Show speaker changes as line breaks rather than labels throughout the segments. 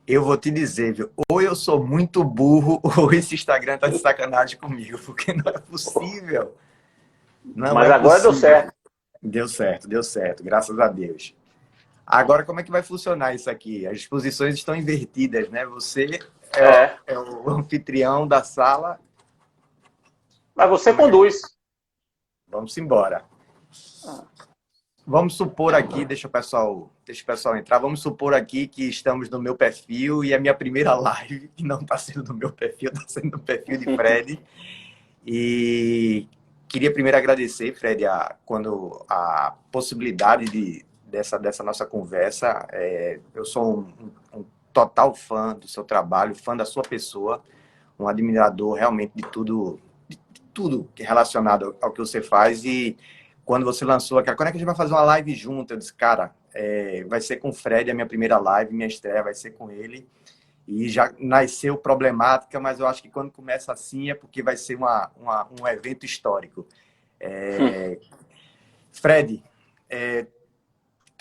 Eu vou te dizer, viu? Ou eu sou muito burro, ou esse Instagram tá de sacanagem comigo, porque não é possível. Não
Mas
é
agora deu
possível.
certo.
Deu certo, graças a Deus. Agora, como é que vai funcionar isso aqui? As exposições estão invertidas, né? Você
É.
é o anfitrião da sala.
Mas você
Como é que...
conduz.
Vamos embora. Vamos supor aqui, deixa o pessoal entrar. Vamos supor aqui que estamos no meu perfil e a minha primeira live, que não está sendo no meu perfil, está sendo no perfil de Fred. E queria primeiro agradecer, Fred, a possibilidade dessa nossa conversa. Eu sou um total fã do seu trabalho, fã da sua pessoa, um admirador realmente de tudo que é relacionado ao que você faz. E quando você lançou aquela, quando é que a gente vai fazer uma live junto? Eu disse, cara, vai ser com o Fred, a minha primeira live, minha estreia vai ser com ele. E já nasceu problemática, mas eu acho que quando começa assim é porque vai ser um evento histórico. Fred,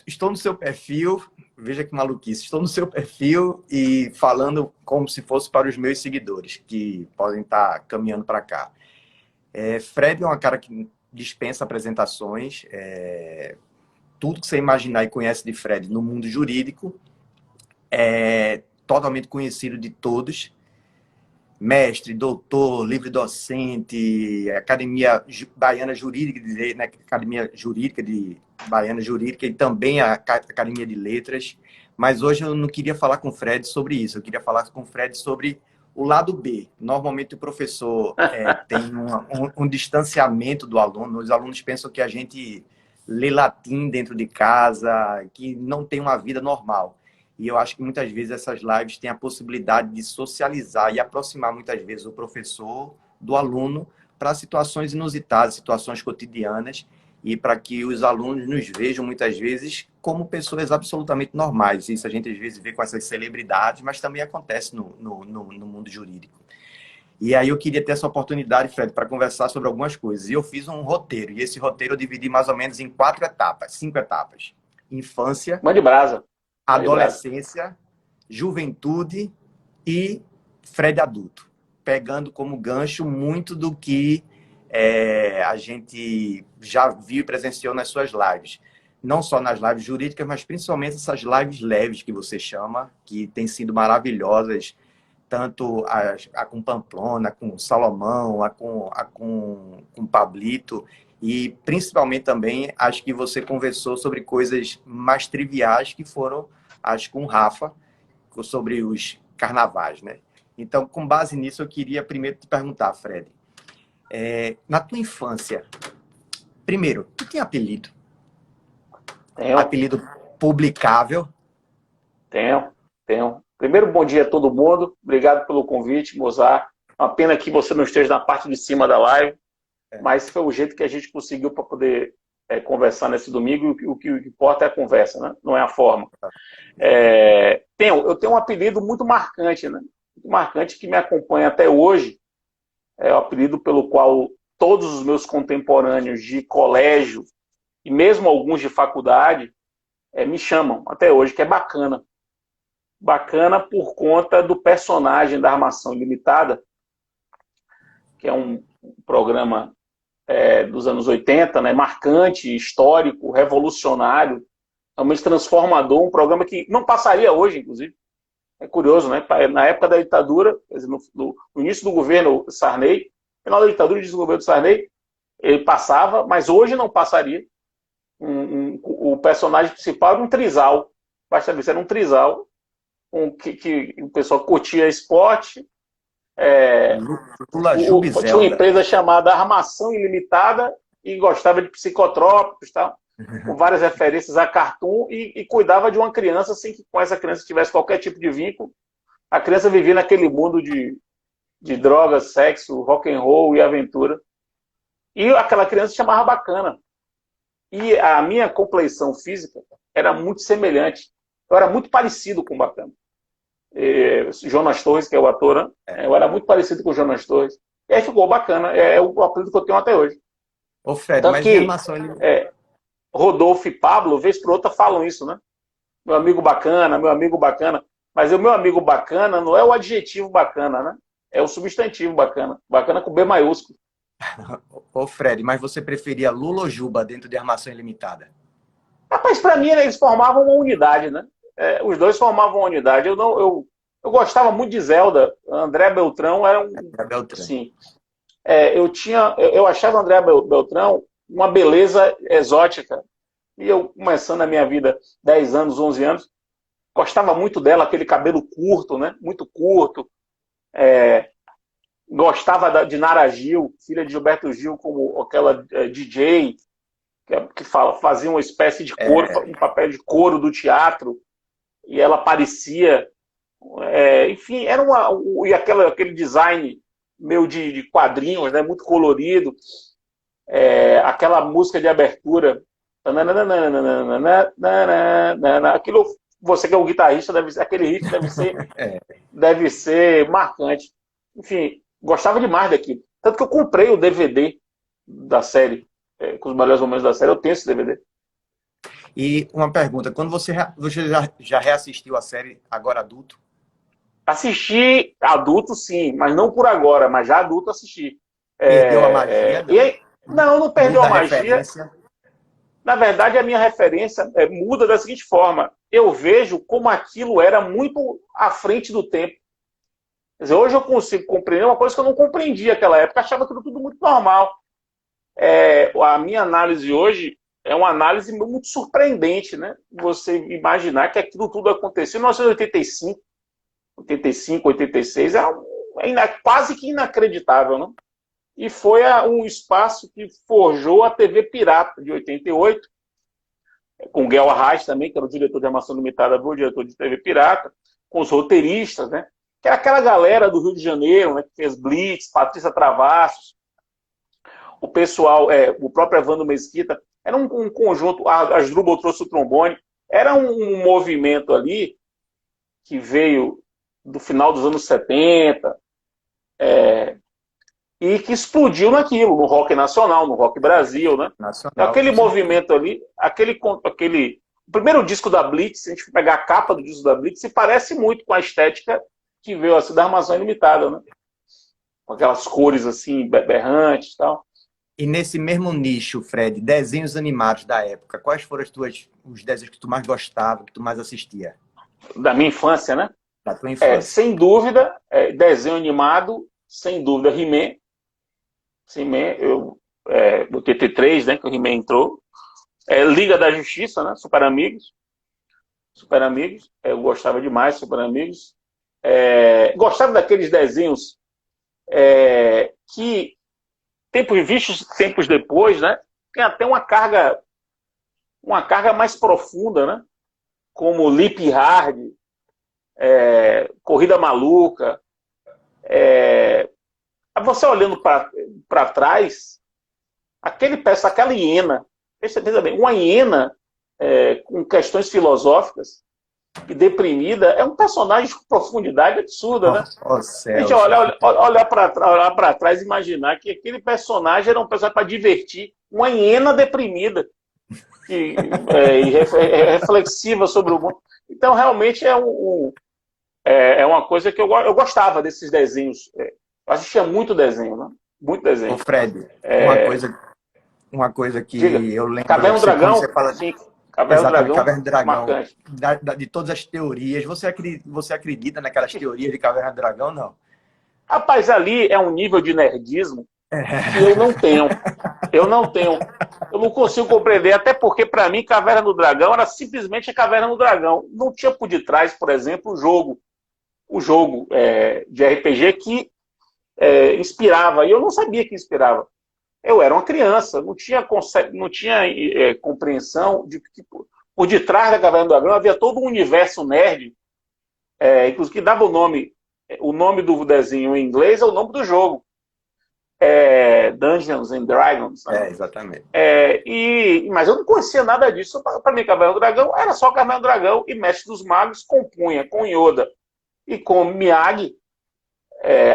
estou no seu perfil, veja que maluquice, estou no seu perfil e falando como se fosse para os meus seguidores, que podem estar caminhando para cá. Fred é uma cara que dispensa apresentações, tudo que você imaginar e conhece de Fred no mundo jurídico é totalmente conhecido de todos. Mestre, doutor, livre-docente, Academia Baiana Jurídica, né? Academia Jurídica de Baiana Jurídica e também a Academia de Letras. Mas hoje eu não queria falar com o Fred sobre isso, eu queria falar com o Fred sobre o lado B. Normalmente o professor tem um distanciamento do aluno, os alunos pensam que a gente lê latim dentro de casa, que não tem uma vida normal. E eu acho que muitas vezes essas lives têm a possibilidade de socializar e aproximar muitas vezes o professor do aluno para situações inusitadas, situações cotidianas, e para que os alunos nos vejam muitas vezes como pessoas absolutamente normais. Isso a gente às vezes vê com essas celebridades, mas também acontece no mundo jurídico. E aí eu queria ter essa oportunidade, Fred, para conversar sobre algumas coisas. E eu fiz um roteiro, e esse roteiro eu dividi mais ou menos em 4 etapas, 5 etapas. Infância,
Mande brasa. Mande brasa.
adolescência, juventude e Fred adulto, pegando como gancho muito do que a gente já viu e presenciou nas suas lives. Não só nas lives jurídicas, mas principalmente essas lives leves que você chama, que têm sido maravilhosas, tanto a com Pamplona, com Salomão, com Pablito, e principalmente também as que você conversou sobre coisas mais triviais, que foram as com o Rafa, sobre os carnavais, né? Então, com base nisso, eu queria primeiro te perguntar, Fred, na tua infância, primeiro, tu tinha apelido?
Tenho,
Apelido publicável?
tenho, tenho. Primeiro, bom dia a todo mundo. Obrigado pelo convite, Mozart. Uma pena que você não esteja na parte de cima da live, mas foi o jeito que a gente conseguiu para poder conversar nesse domingo. O que importa é a conversa, né? Não é a forma. Eu tenho um apelido muito marcante, né? Muito marcante, que me acompanha até hoje. É o apelido pelo qual todos os meus contemporâneos de colégio e mesmo alguns de faculdade me chamam até hoje, que é Bacana. Bacana por conta do personagem da Armação Ilimitada, que é um programa dos anos 80, né, marcante, histórico, revolucionário, realmente transformador, um programa que não passaria hoje, inclusive. É curioso, né? Na época da ditadura, no início do governo Sarney, final da ditadura e início do governo Sarney, ele passava, mas hoje não passaria. O personagem principal era um trisal. Basta ver, era um trisal que o pessoal curtia esporte.
Lula
Tinha uma
Jubizelda.
empresa chamada Armação Ilimitada e gostava de psicotrópicos, tal, com várias referências a cartoon e cuidava de uma criança sem que com essa criança tivesse qualquer tipo de vínculo. A criança vivia naquele mundo de drogas, sexo, rock and roll e aventura. E aquela criança se chamava Bacana. E a minha compleição física era muito semelhante. Eu era muito parecido com o Bacana. Jonas Torres, que é o ator, né? Eu era muito parecido com o Jonas Torres. E aí ficou Bacana. É o apelido que eu tenho até hoje.
Ô, Fred,
Tanto
mas em
que
armação...
Rodolfo e Pablo, vez por outra, falam isso, né? Meu amigo Bacana, meu amigo Bacana. Mas o meu amigo bacana não é o adjetivo bacana, né? É o substantivo bacana. Bacana com B maiúsculo.
Ô, Fred, mas você preferia Lula ou Juba dentro de Armação Ilimitada?
Rapaz, para mim, eles formavam uma unidade, né? Os dois formavam uma unidade. Eu gostava muito de Zelda. André Beltrão era um.
É Beltrán.
Assim, eu achava André Beltrão uma beleza exótica. E eu, começando a minha vida, 10 anos, 11 anos, gostava muito dela, aquele cabelo curto, né? Muito curto. Gostava de Nara Gil, filha de Gilberto Gil, como aquela DJ, fazia uma espécie de coro, um papel de coro do teatro, e ela aparecia. Enfim, era e aquele design meio de quadrinhos, né? Muito colorido. Aquela música de abertura. Aquilo, você que é um guitarrista, aquele riff deve ser marcante. Enfim, gostava demais daquilo. Tanto que eu comprei o DVD da série, com os melhores momentos da série. Eu tenho esse DVD.
E uma pergunta, quando você já reassistiu a série agora adulto?
Assisti adulto, sim, mas não por agora, mas já adulto assisti.
Perdeu a magia?
Não perdeu a magia.
Referência.
Na verdade, a minha referência muda da seguinte forma. Eu vejo como aquilo era muito à frente do tempo. Quer dizer, hoje eu consigo compreender uma coisa que eu não compreendia naquela época. Achava aquilo tudo muito normal. A minha análise hoje é uma análise muito surpreendente, né? Você imaginar que aquilo tudo aconteceu em 1985, 85, 86, quase que inacreditável, né? E foi um espaço que forjou a TV Pirata, de 88, com Guel Arraes também, que era o diretor de Armação Limitada, o diretor de TV Pirata, com os roteiristas, né? Que era aquela galera do Rio de Janeiro, né? Que fez Blitz, Patrícia Travassos, o pessoal, o próprio Evandro Mesquita, era um conjunto, a Asdrubal trouxe o trombone, era um movimento ali que veio do final dos anos 70, e que explodiu naquilo, no rock nacional, no rock Brasil, né?
Nacional,
aquele movimento ali, o primeiro disco da Blitz, se a gente pegar a capa do disco da Blitz, se parece muito com a estética que veio assim da Armação Ilimitada, né? Com aquelas cores assim, berrantes e tal.
E nesse mesmo nicho, Fred, desenhos animados da época, quais foram os desenhos que tu mais gostava, que tu mais assistia?
Da minha infância, né?
Da tua infância.
Sem dúvida, desenho animado, sem dúvida, He-Man. O TT3, né, que o He-Man entrou. Liga da Justiça, né? Super Amigos. Eu gostava demais de Super Amigos. Gostava daqueles desenhos que, tempos depois, né? Tem até uma carga mais profunda, né? Como Lip Hard, Corrida Maluca. Você olhando para trás, aquela hiena, perceba bem, uma hiena com questões filosóficas e deprimida, é um personagem com profundidade absurda, né? A gente olhar para trás e imaginar que aquele personagem era um personagem para divertir, uma hiena deprimida e reflexiva sobre o mundo. Então, realmente, é uma coisa que eu gostava desses desenhos. Eu assistia muito desenho, né? Muito desenho.
Ô, Fred, uma coisa que
Diga.
eu lembro...
Caverna do Dragão?
Você fala...
Sim, Caverna do Dragão.
Marcante. De todas as teorias. Você acredita naquelas teorias de Caverna do Dragão, não?
Rapaz, ali é um nível de nerdismo que eu não tenho. Eu não consigo compreender, até porque, para mim, Caverna do Dragão era simplesmente a Caverna do Dragão. Não tinha por detrás, por exemplo, o jogo de RPG que inspirava. E eu não sabia que inspirava. Eu era uma criança, não tinha compreensão de que por detrás da Caverna do Dragão havia todo um universo nerd, inclusive que dava o nome do desenho em inglês é o nome do jogo. Dungeons and Dragons. Né?
Exatamente.
Mas eu não conhecia nada disso. Para mim, Caverna do Dragão era só Caverna do Dragão e Mestre dos Magos compunha com Yoda e com Miyagi,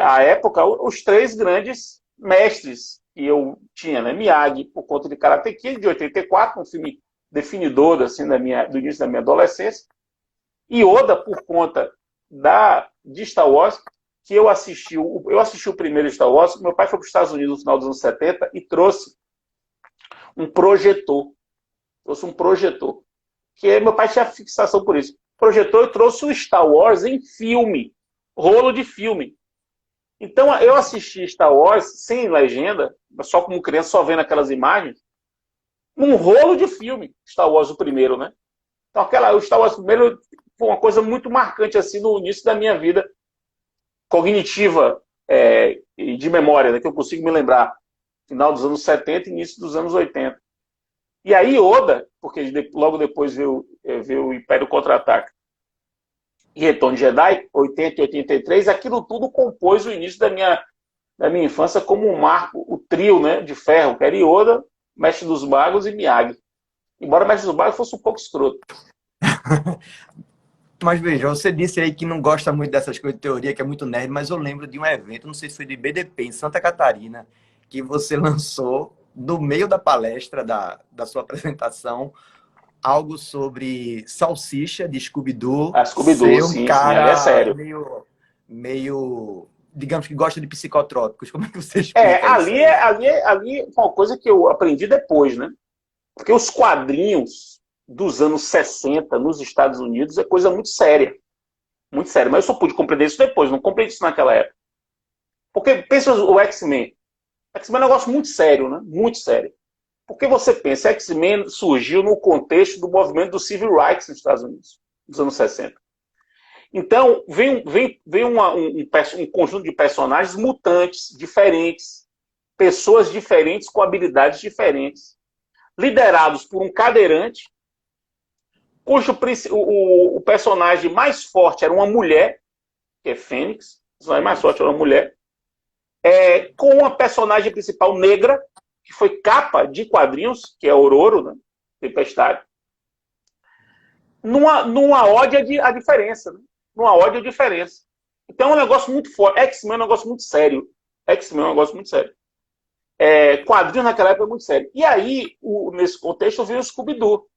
à época, os três grandes mestres que eu tinha, né? Miyagi, por conta de Karate Kid, de 84, um filme definidor assim, do início da minha adolescência. Yoda, por conta de Star Wars, que eu assisti o primeiro Star Wars. Meu pai foi para os Estados Unidos no final dos anos 70 e trouxe um projetor. Que meu pai tinha fixação por isso. Projetor e trouxe o Star Wars em filme, rolo de filme. Então eu assisti Star Wars sem legenda, só como criança, só vendo aquelas imagens, num rolo de filme, Star Wars o primeiro, né? Então o Star Wars primeiro foi uma coisa muito marcante assim no início da minha vida cognitiva e de memória, né, que eu consigo me lembrar, final dos anos 70 e início dos anos 80. E aí Oda, porque logo depois veio o Império Contra-Ataca e Retorno de Jedi, 80 e 83, aquilo tudo compôs o início da minha infância como um marco, o trio, né, de ferro, que era Yoda, Mestre dos Magos e Miyagi. Embora o Mestre dos Magos fosse um pouco escroto.
Mas veja, você disse aí que não gosta muito dessas coisas de teoria, que é muito nerd, mas eu lembro de um evento, não sei se foi de BDP, em Santa Catarina, que você lançou, no meio da palestra, da sua apresentação, algo sobre salsicha de Scooby-Doo,
Scooby-Doo,
ser um
sim,
cara
é sério.
meio, digamos que gosta de psicotrópicos. Como é que você explica isso?
Ali foi uma coisa que eu aprendi depois, né? Porque os quadrinhos dos anos 60 nos Estados Unidos é coisa muito séria. Muito séria. Mas eu só pude compreender isso depois, não compreendi isso naquela época. Porque pensa o X-Men. X-Men é um negócio muito sério, né? Muito sério. Porque você pensa, X-Men surgiu no contexto do movimento do Civil Rights nos Estados Unidos, nos anos 60. Então, vem um conjunto de personagens mutantes, diferentes, pessoas diferentes com habilidades diferentes, liderados por um cadeirante, cujo o personagem mais forte era uma mulher, que é Fênix, o personagem mais forte era uma mulher, com uma personagem principal negra, que foi capa de quadrinhos, que é Ororo, né? Tempestade, numa ódio à diferença, né? Numa ódio à diferença. Então é um negócio muito forte. X-Men é um negócio muito sério. X-Men é um negócio muito sério. Quadrinhos naquela época é muito sério. E aí, nesse contexto, eu vi o Scooby-Doo.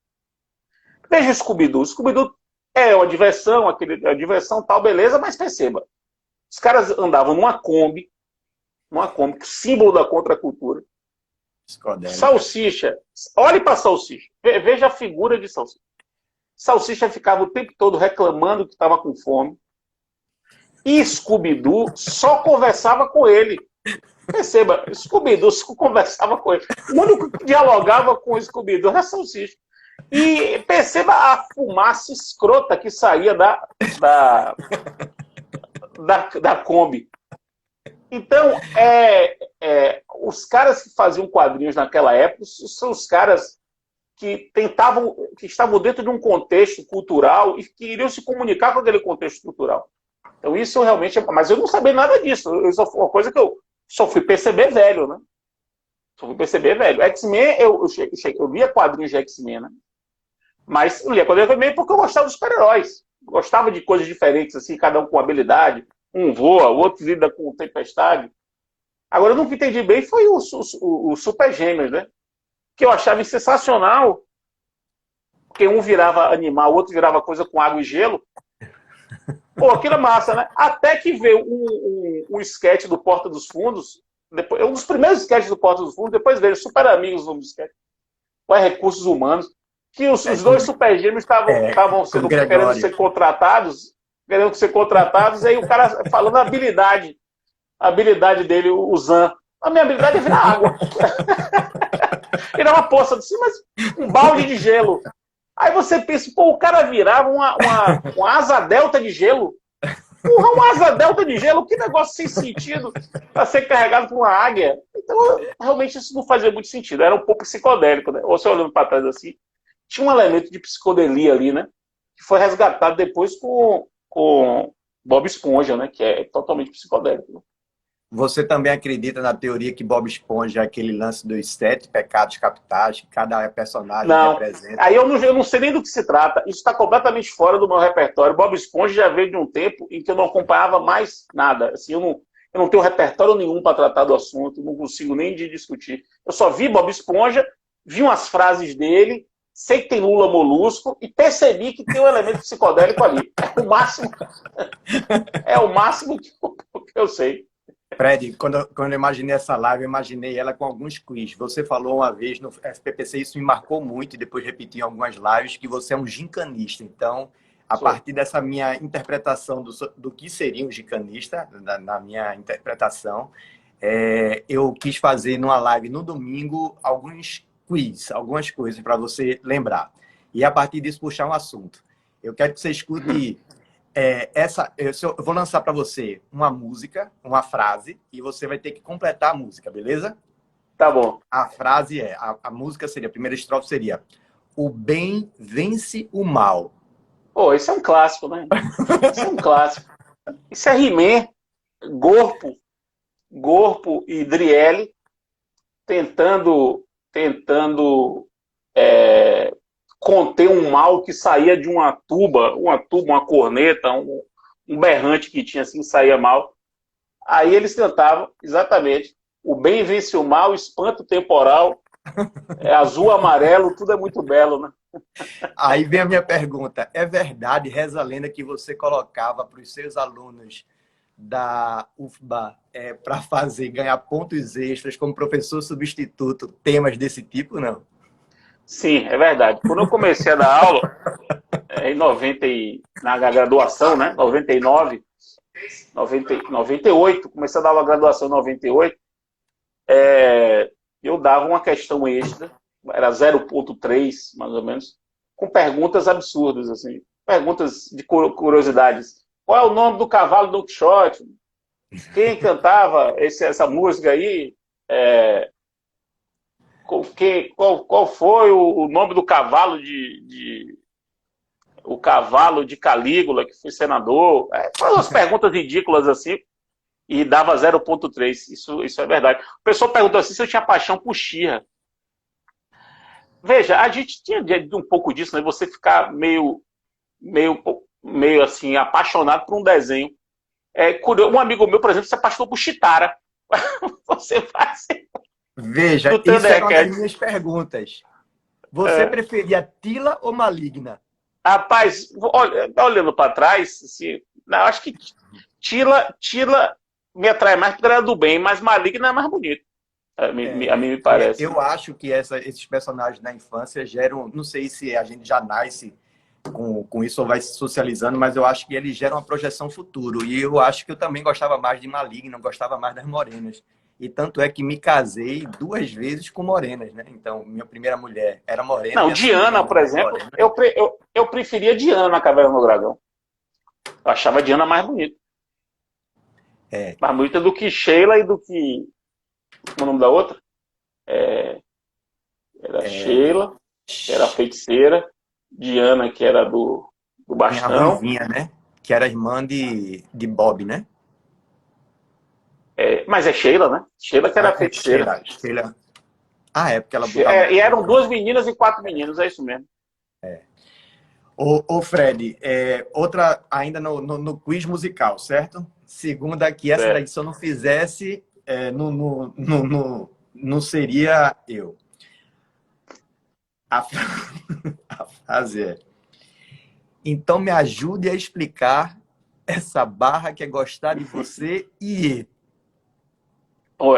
Veja o Scooby-Doo. O Scooby-Doo é uma diversão, a diversão tal, beleza, mas perceba. Os caras andavam numa Kombi, símbolo da contracultura. Salsicha. Olhe para Salsicha. Veja a figura de Salsicha. Salsicha ficava o tempo todo reclamando que estava com fome. E Scooby-Doo só conversava com ele. Perceba, Scooby-Doo só conversava com ele. O único que dialogava com o Scooby-Doo era Salsicha. E perceba a fumaça escrota que saía da Kombi. Então, os caras que faziam quadrinhos naquela época são os caras que estavam dentro de um contexto cultural e que iriam se comunicar com aquele contexto cultural. Então, isso realmente... Mas eu não sabia nada disso. Isso foi uma coisa que eu só fui perceber velho, né? X-Men, eu lia quadrinhos de X-Men, né? Mas eu lia quadrinhos também porque eu gostava dos super-heróis. Gostava de coisas diferentes, assim, cada um com habilidade. Um voa, o outro lida com tempestade. Agora, eu nunca entendi bem foi o Super Gêmeos, né? Que eu achava sensacional, porque um virava animal, o outro virava coisa com água e gelo. Pô, aquilo é massa, né? Até que veio um sketch do Porta dos Fundos, um dos primeiros sketches do Porta dos Fundos, depois veio Super Amigos, o nome do sketch, ou Recursos Humanos, que os dois Super Gêmeos estavam querendo ser contratados, e aí o cara falando a habilidade dele, o Zan. A minha habilidade é virar água. Ele é uma poça de cima, mas um balde de gelo. Aí você pensa, pô, o cara virava uma asa delta de gelo. Porra, uma asa delta de gelo, que negócio sem sentido para ser carregado por uma águia. Então, realmente, isso não fazia muito sentido. Era um pouco psicodélico, né? Ou você olhando para trás assim, tinha um elemento de psicodelia ali, né? Que foi resgatado depois com Bob Esponja, né? Que é totalmente psicodélico. Né?
Você também acredita na teoria que Bob Esponja é aquele lance dos 7 pecados capitais, que cada personagem representa?
Aí eu não sei nem do que se trata. Isso está completamente fora do meu repertório. Bob Esponja já veio de um tempo em que eu não acompanhava mais nada. Assim, eu não tenho repertório nenhum para tratar do assunto, não consigo nem de discutir. Eu só vi Bob Esponja, vi umas frases dele, sei que tem Lula Molusco e percebi que tem um elemento psicodélico ali. É o máximo que eu sei.
Fred, quando eu imaginei essa live, eu imaginei ela com alguns quiz. Você falou uma vez no FPPC, isso me marcou muito, e depois repeti em algumas lives, que você é um gincanista. Então, a
Sou.
partir dessa minha interpretação do que seria um gincανista, na minha interpretação, eu quis fazer numa live no domingo alguns quiz, algumas coisas para você lembrar. E a partir disso puxar um assunto. Eu quero que você escute eu vou lançar para você uma música, uma frase, e você vai ter que completar a música, beleza?
Tá bom.
A frase a música seria, a primeira estrofe seria: o bem vence o mal.
Pô, esse é um clássico, né? Isso é um clássico. Isso é He-Man, Gorpo e Driele tentando conter um mal que saía de uma corneta, um berrante que tinha assim, saía mal. Aí eles tentavam, exatamente, o bem vence o mal, espanto temporal, azul, amarelo, tudo é muito belo, né?
Aí vem a minha pergunta: é verdade, reza a lenda, que você colocava para os seus alunos da UFBA para ganhar pontos extras como professor substituto, temas desse tipo, não?
Sim, é verdade. Quando eu comecei a dar aula, na graduação, né? 99, 98, comecei a dar uma graduação em 98, eu dava uma questão extra, era 0,3, mais ou menos, com perguntas absurdas, assim, perguntas de curiosidades. Qual é o nome do cavalo do Don Quixote? Quem cantava essa música aí? Qual foi o nome do cavalo o cavalo de Calígula, que foi senador? Foram umas perguntas ridículas assim, e dava 0,3. Isso é verdade. O pessoal perguntou assim se eu tinha paixão por She-Ra. Veja, a gente tinha um pouco disso, né? Você ficar meio assim, apaixonado por um desenho. Um amigo meu, por exemplo, se apaixonou por Chitara. Você faz.
Veja, isso era uma das minhas perguntas. Você preferia Tila ou Maligna?
Rapaz, olhando para trás, assim, acho que Tila me atrai mais porque ela é do bem, mas Maligna é mais bonito. A mim me parece.
Eu acho que esses personagens na infância geram, não sei se a gente já nasce com isso ou vai se socializando, mas eu acho que eles geram uma projeção futuro. E eu acho que eu também gostava mais de Maligna, gostava mais das morenas. E tanto é que me casei 2 vezes com morenas, né? Então, minha primeira mulher era morena.
Não, Diana, por exemplo, eu preferia Diana na Caverna do Dragão. Eu achava a Diana mais bonita. Mais bonita do que Sheila e do que... Como é o nome da outra? Era Sheila, que era a feiticeira. Diana, que era do bastão.
Minha ruivinha, né? Que era irmã de Bob, né?
Mas é Sheila, né? Sheila que era a feiticeira.
Sheila. Porque ela
botava... E eram 2 meninas e 4 meninos, é isso mesmo.
Ô Fred, outra ainda no quiz musical, certo? Segunda aqui, essa daí, se eu não fizesse, não seria eu. A frase é: então me ajude a explicar essa barra que é gostar de você e...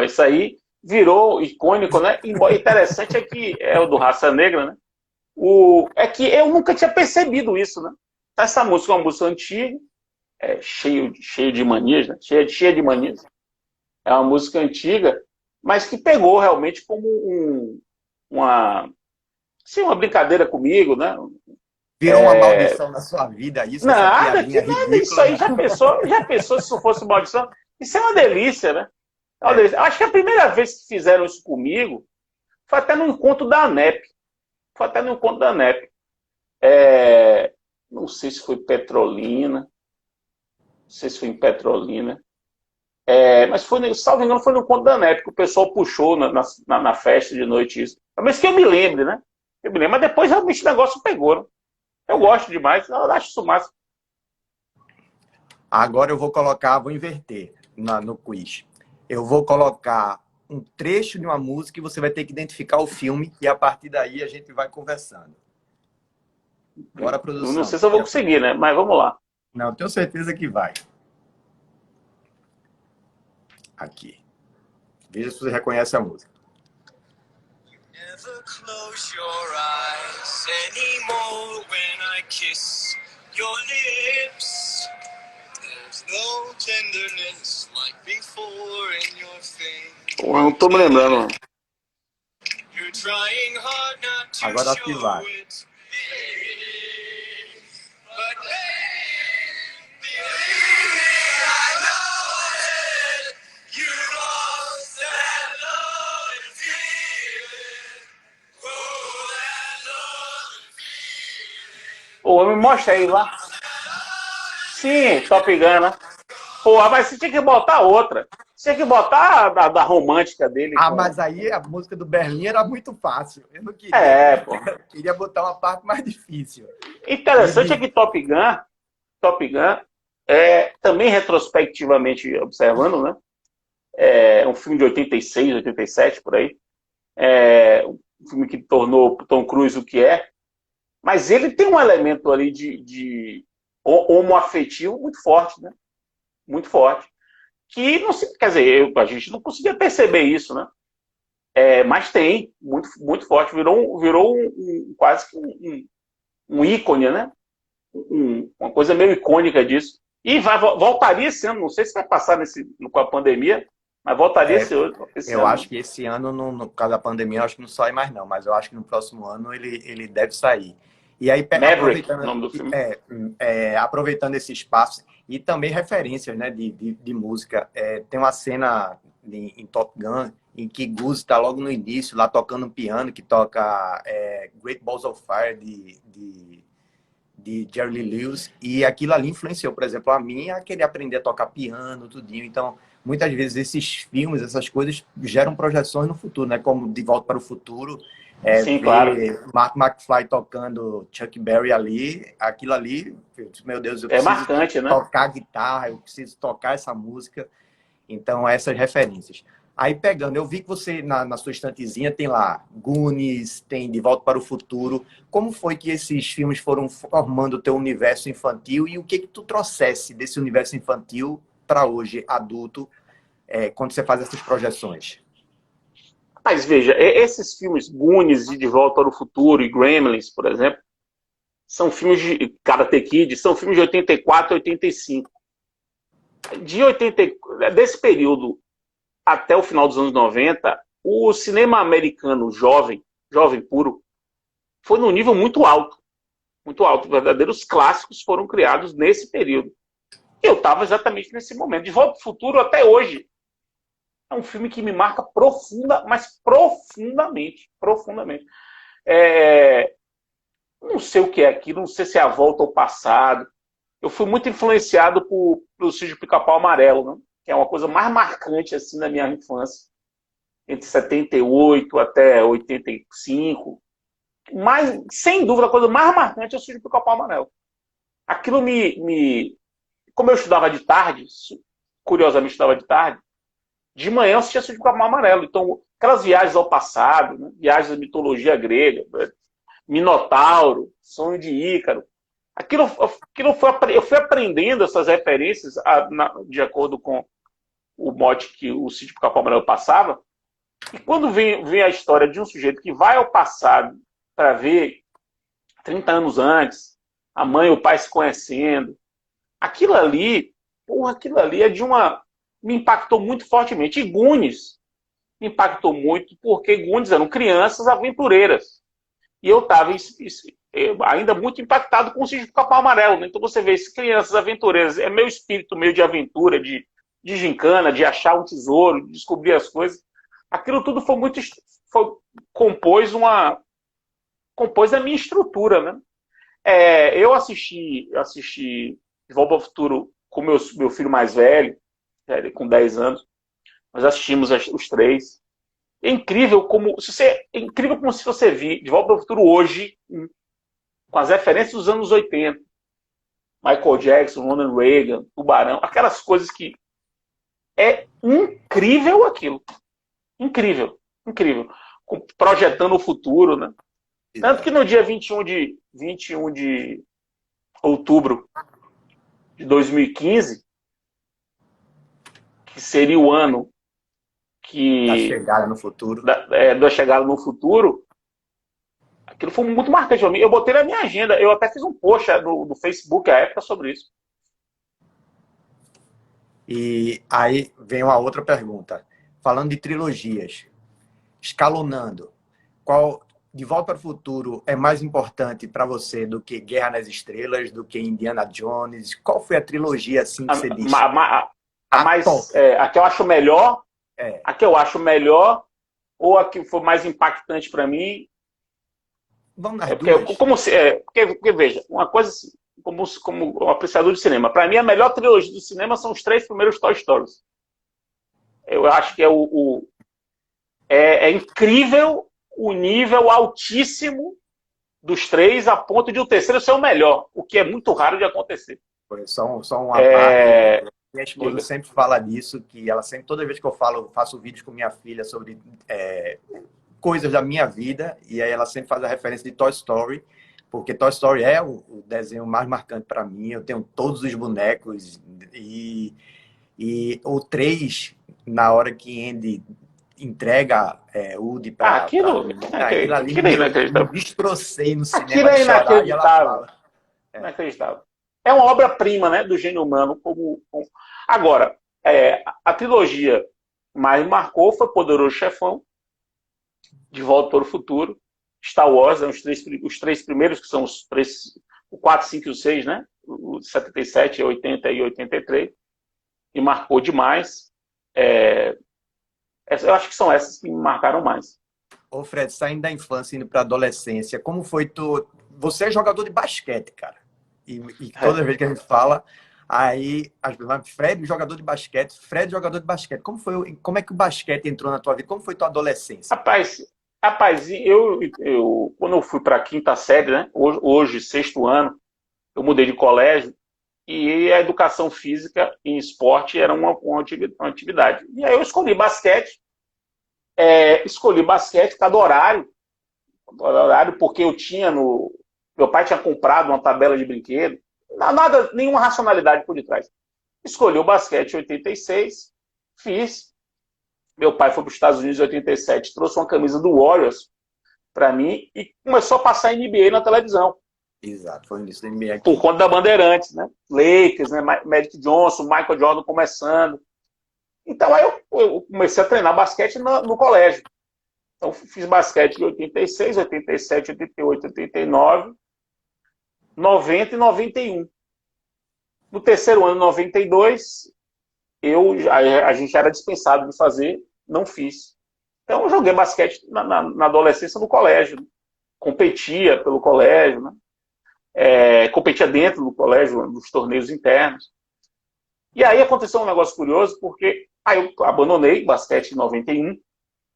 Isso aí virou icônico, né? E interessante é que é o do Raça Negra, né? É que eu nunca tinha percebido isso, né? Essa música é uma música antiga, cheio de manias, né? Cheia de manias. É uma música antiga, mas que pegou realmente como uma brincadeira comigo, né?
Virou uma maldição na sua vida, isso?
Nada, isso aí já pensou se isso fosse maldição? Isso é uma delícia, né? Eu acho que a primeira vez que fizeram isso comigo foi até no encontro da ANEP. Não sei se foi Petrolina. Não sei se foi em Petrolina. Mas salvo engano, foi no encontro da ANEP que o pessoal puxou na festa de noite isso. Mas que eu me lembre, né? Mas depois realmente o negócio pegou, né? Eu gosto demais, eu acho isso massa.
Agora eu vou inverter no quiz. Eu vou colocar um trecho de uma música e você vai ter que identificar o filme, e a partir daí a gente vai conversando. Bora,
Eu não
produção.
sei se eu vou conseguir, né? Mas vamos lá.
Não, tenho certeza que vai. Aqui. Veja se você reconhece a música. Never close your eyes anymore when I kiss your lips. There's no tenderness like before in your face.
Pô, eu não tô me lembrando, mano.
You're trying hard not to agora acho que vai. But baby, I know it. You lost that love and feeling. Oh, that love and feeling.
Pô, me mostra aí lá. Sim, Top Gun, né? Pô, mas você tinha que botar outra. Você tinha que botar a da romântica dele.
Ah,
com...
mas aí a música do Berlim era muito fácil. Eu não queria.
É, pô.
Queria botar uma parte mais difícil.
Interessante é que Top Gun, também retrospectivamente observando, né? É um filme de 86, 87, por aí. É um filme que tornou Tom Cruise o que é. Mas ele tem um elemento ali de homoafetivo muito forte, né? Muito forte. Que, não se, quer dizer, a gente não conseguia perceber isso, né? Mas tem, muito, muito forte. Virou quase que um ícone, né? Uma coisa meio icônica disso. E voltaria esse ano, não sei se vai passar com a pandemia, mas voltaria esse ano.
Eu acho que esse ano, no caso da pandemia, eu acho que não sai mais não, mas eu acho que no próximo ano ele deve sair. E aí,
Maverick, o nome do filme.
Aproveitando esse espaço, e também referências, né, de música. Tem uma cena em Top Gun em que Goose está logo no início, lá tocando um piano, que toca Great Balls of Fire, de Jerry Lee Lewis, e aquilo ali influenciou, por exemplo, a mim a querer aprender a tocar piano, tudinho. Então, muitas vezes esses filmes, essas coisas geram projeções no futuro, né? Como De Volta para o Futuro,
Sim, claro.
Mark McFly tocando Chuck Berry ali, aquilo ali, meu Deus, eu preciso
marcante, né?
tocar guitarra, eu preciso tocar essa música. Então, essas referências. Aí, pegando, eu vi que você, na sua estantezinha, tem lá Goonies, tem De Volta para o Futuro. Como foi que esses filmes foram formando o teu universo infantil e o que tu trouxesse desse universo infantil para hoje, adulto, quando você faz essas projeções?
Mas veja, esses filmes, Goonies e De Volta para o Futuro e Gremlins, por exemplo, são filmes de Karate Kid, são filmes de 84 e 85. Desse período até o final dos anos 90, o cinema americano jovem puro, foi num nível muito alto. Muito alto. Verdadeiros clássicos foram criados nesse período. E eu estava exatamente nesse momento. De Volta ao Futuro até hoje. É um filme que me marca mas profundamente. Profundamente. Não sei o que é aquilo, não sei se é a volta ao passado. Eu fui muito influenciado pelo Sítio Pica-Pau Amarelo, né? Que é uma coisa mais marcante assim na minha infância, entre 78 até 85. Mas, sem dúvida, a coisa mais marcante é o Sítio Pica-Pau Amarelo. Aquilo como eu estudava de tarde, curiosamente estudava de tarde, de manhã eu assistia o Sítio Pica-Pau Amarelo. Então, aquelas viagens ao passado, né? Viagens da mitologia grega, Minotauro, Sonho de Ícaro, eu fui aprendendo essas referências de acordo com o mote que o Sítio Pica-Pau Amarelo passava. E quando vem a história de um sujeito que vai ao passado para ver 30 anos antes, a mãe e o pai se conhecendo, aquilo ali é me impactou muito fortemente. E Goonies me impactou muito porque Goonies eram crianças aventureiras. E eu estava ainda muito impactado com o Sítio Pica-Pau Amarelo. Né? Então você vê crianças aventureiras, é meu espírito meio de aventura, de gincana, de achar um tesouro, de descobrir as coisas. Aquilo tudo compôs a minha estrutura, né? Eu assisti De Volta ao Futuro com meu filho mais velho, com 10 anos. Nós assistimos os três. É incrível como se você vir De Volta ao Futuro hoje, com as referências dos anos 80. Michael Jackson, Ronald Reagan, Tubarão, aquelas coisas que é incrível aquilo. Incrível, incrível. Projetando o futuro, né? Tanto que no dia 21 de outubro de 2015, que seria o ano
Da
que
chegada no futuro.
da chegada no futuro, aquilo foi muito marcante para mim. Eu botei na minha agenda, eu até fiz um post no Facebook à época sobre isso.
E aí vem uma outra pergunta. Falando de trilogias, escalonando, qual De Volta para o Futuro é mais importante para você do que Guerra nas Estrelas, do que Indiana Jones? Qual foi a trilogia assim que
A,
você disse?
a
A
mais,
top.
a que eu acho melhor,
É.
a que eu acho melhor, ou a que foi mais impactante para mim.
Vamos nas
É porque,
duas?
porque, veja, uma coisa assim, como um apreciador de cinema, para mim a melhor trilogia do cinema são os três primeiros Toy Stories. Eu acho que é incrível o nível altíssimo dos três, a ponto de o terceiro ser o melhor, o que é muito raro de acontecer.
Foi só uma parte.
É,
Minha esposa
diga.
sempre fala disso, que ela sempre, toda vez que eu faço vídeos com minha filha sobre coisas da minha vida, e aí ela sempre faz a referência de Toy Story, porque Toy Story é o desenho mais marcante para mim. Eu tenho todos os bonecos e o 3 na hora que Andy entrega Woody para
Aquilo,
menina, aquilo ali
aquilo é
me
inacreditável.
destrocei no
Aquilo
cinema de
é
chorar, e ela
inacreditável.
fala.
Inacreditável. É uma obra-prima, né, do gênio humano. Agora, a trilogia mais marcou foi Poderoso Chefão, De Volta para o Futuro, Star Wars, né, os três primeiros, que são o 4, 5 e o 6, né? O 77, 80 e 83. E marcou demais. Eu acho que são essas que me marcaram mais.
Ô Fred, saindo da infância, indo para a adolescência, como foi tu... Você é jogador de basquete, cara. E toda vez que a gente fala, aí as pessoas, Fred, jogador de basquete, Fred, jogador de basquete. Como é que o basquete entrou na tua vida? Como foi tua adolescência?
Rapaz, eu quando eu fui para a quinta série, né? Hoje, sexto ano, eu mudei de colégio e a educação física em esporte era uma atividade. E aí eu escolhi basquete cada horário, porque meu pai tinha comprado uma tabela de brinquedo, nada, nenhuma racionalidade por detrás. Escolhi o basquete em 86, fiz. Meu pai foi para os Estados Unidos em 87, trouxe uma camisa do Warriors para mim e começou a passar NBA na televisão.
Exato, foi nisso da NBA aqui.
Por conta da Bandeirantes, né? Lakers, né? Magic Johnson, Michael Jordan começando. Então aí eu comecei a treinar basquete no colégio. Então fiz basquete em 86, 87, 88, 89, 90 e 91. No terceiro ano, 92, a gente era dispensado de fazer, não fiz. Então eu joguei basquete na adolescência no colégio. Competia pelo colégio, né? Competia dentro do colégio, nos torneios internos. E aí aconteceu um negócio curioso, porque aí eu abandonei basquete em 91,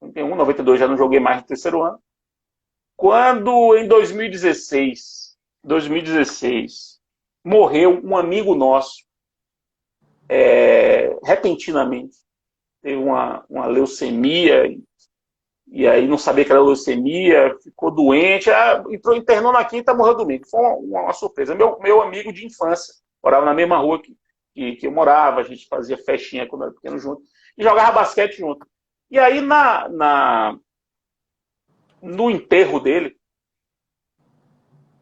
92 já não joguei mais no terceiro ano. Quando em 2016 morreu um amigo nosso, repentinamente. Teve uma leucemia, e aí não sabia que era leucemia, ficou doente, internou na quinta, morreu domingo. Foi uma surpresa. Meu amigo de infância, morava na mesma rua que eu morava, a gente fazia festinha quando era pequeno junto, e jogava basquete junto. E aí no enterro dele,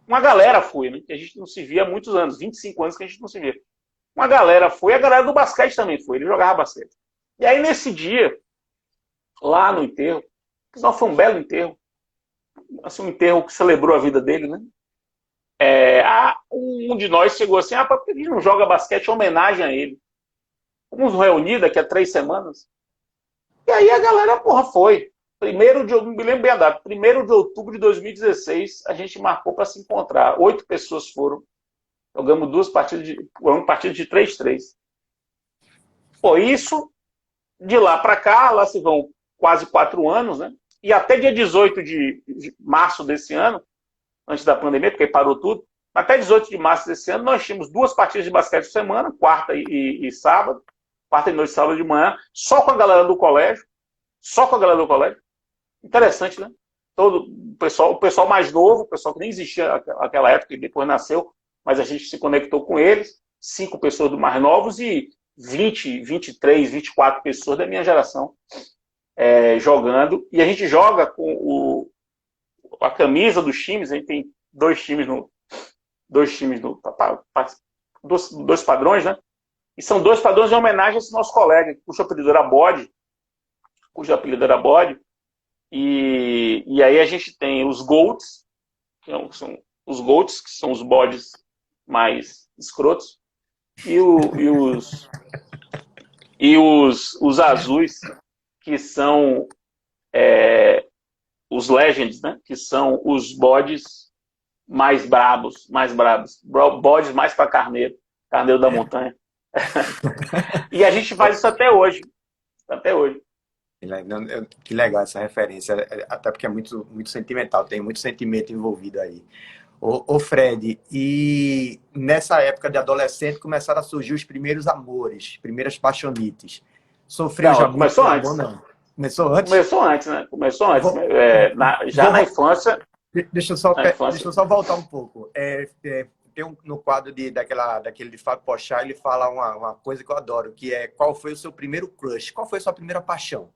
uma galera foi, né? Que a gente não se via há muitos anos, 25 anos que a gente não se via. Uma galera foi, a galera do basquete também foi, ele jogava basquete. E aí nesse dia, lá no enterro, foi um belo enterro, assim, um enterro que celebrou a vida dele, né? Um de nós chegou assim, por que a gente não joga basquete em homenagem a ele? Vamos reunir daqui a 3 semanas. E aí a galera, foi. Não me lembro bem a data, 1º de outubro de 2016, a gente marcou para se encontrar. 8 pessoas foram. Jogamos 2 partidas de 3-3. Isso, de lá para cá, lá se vão quase 4 anos, né? E até dia 18 de março desse ano, antes da pandemia, porque parou tudo, até 18 de março desse ano, nós tínhamos 2 partidas de basquete por semana, quarta e sábado, quarta e noite, sábado de manhã, só com a galera do colégio. Interessante, né? todo o pessoal mais novo, o pessoal que nem existia naquela época e depois nasceu, mas a gente se conectou com eles, 5 pessoas do mais novos e 20, 23, 24 pessoas da minha geração jogando. E a gente joga com a camisa dos times, a gente tem dois padrões, né? E são 2 padrões em homenagem a esse nosso colega, cujo apelido era Bode, e aí a gente tem os GOATs, são os GOATs, que são os bodes mais escrotos, e os azuis, que são os Legends, né? Que são os bodes mais brabos, bodes mais para carneiro da montanha. E a gente faz isso até hoje.
Que legal essa referência, até porque é muito, muito sentimental, tem muito sentimento envolvido aí. Ô Fred, e nessa época de adolescente começaram a surgir os primeiros amores, primeiras paixonites. Sofreu já muito
começou
amor,
antes.
não? Começou antes?
Começou antes, né? Na infância.
Deixa eu só voltar um pouco. Tem no quadro daquele de Fábio Pochá, ele fala uma coisa que eu adoro, que é: qual foi o seu primeiro crush? Qual foi a sua primeira paixão?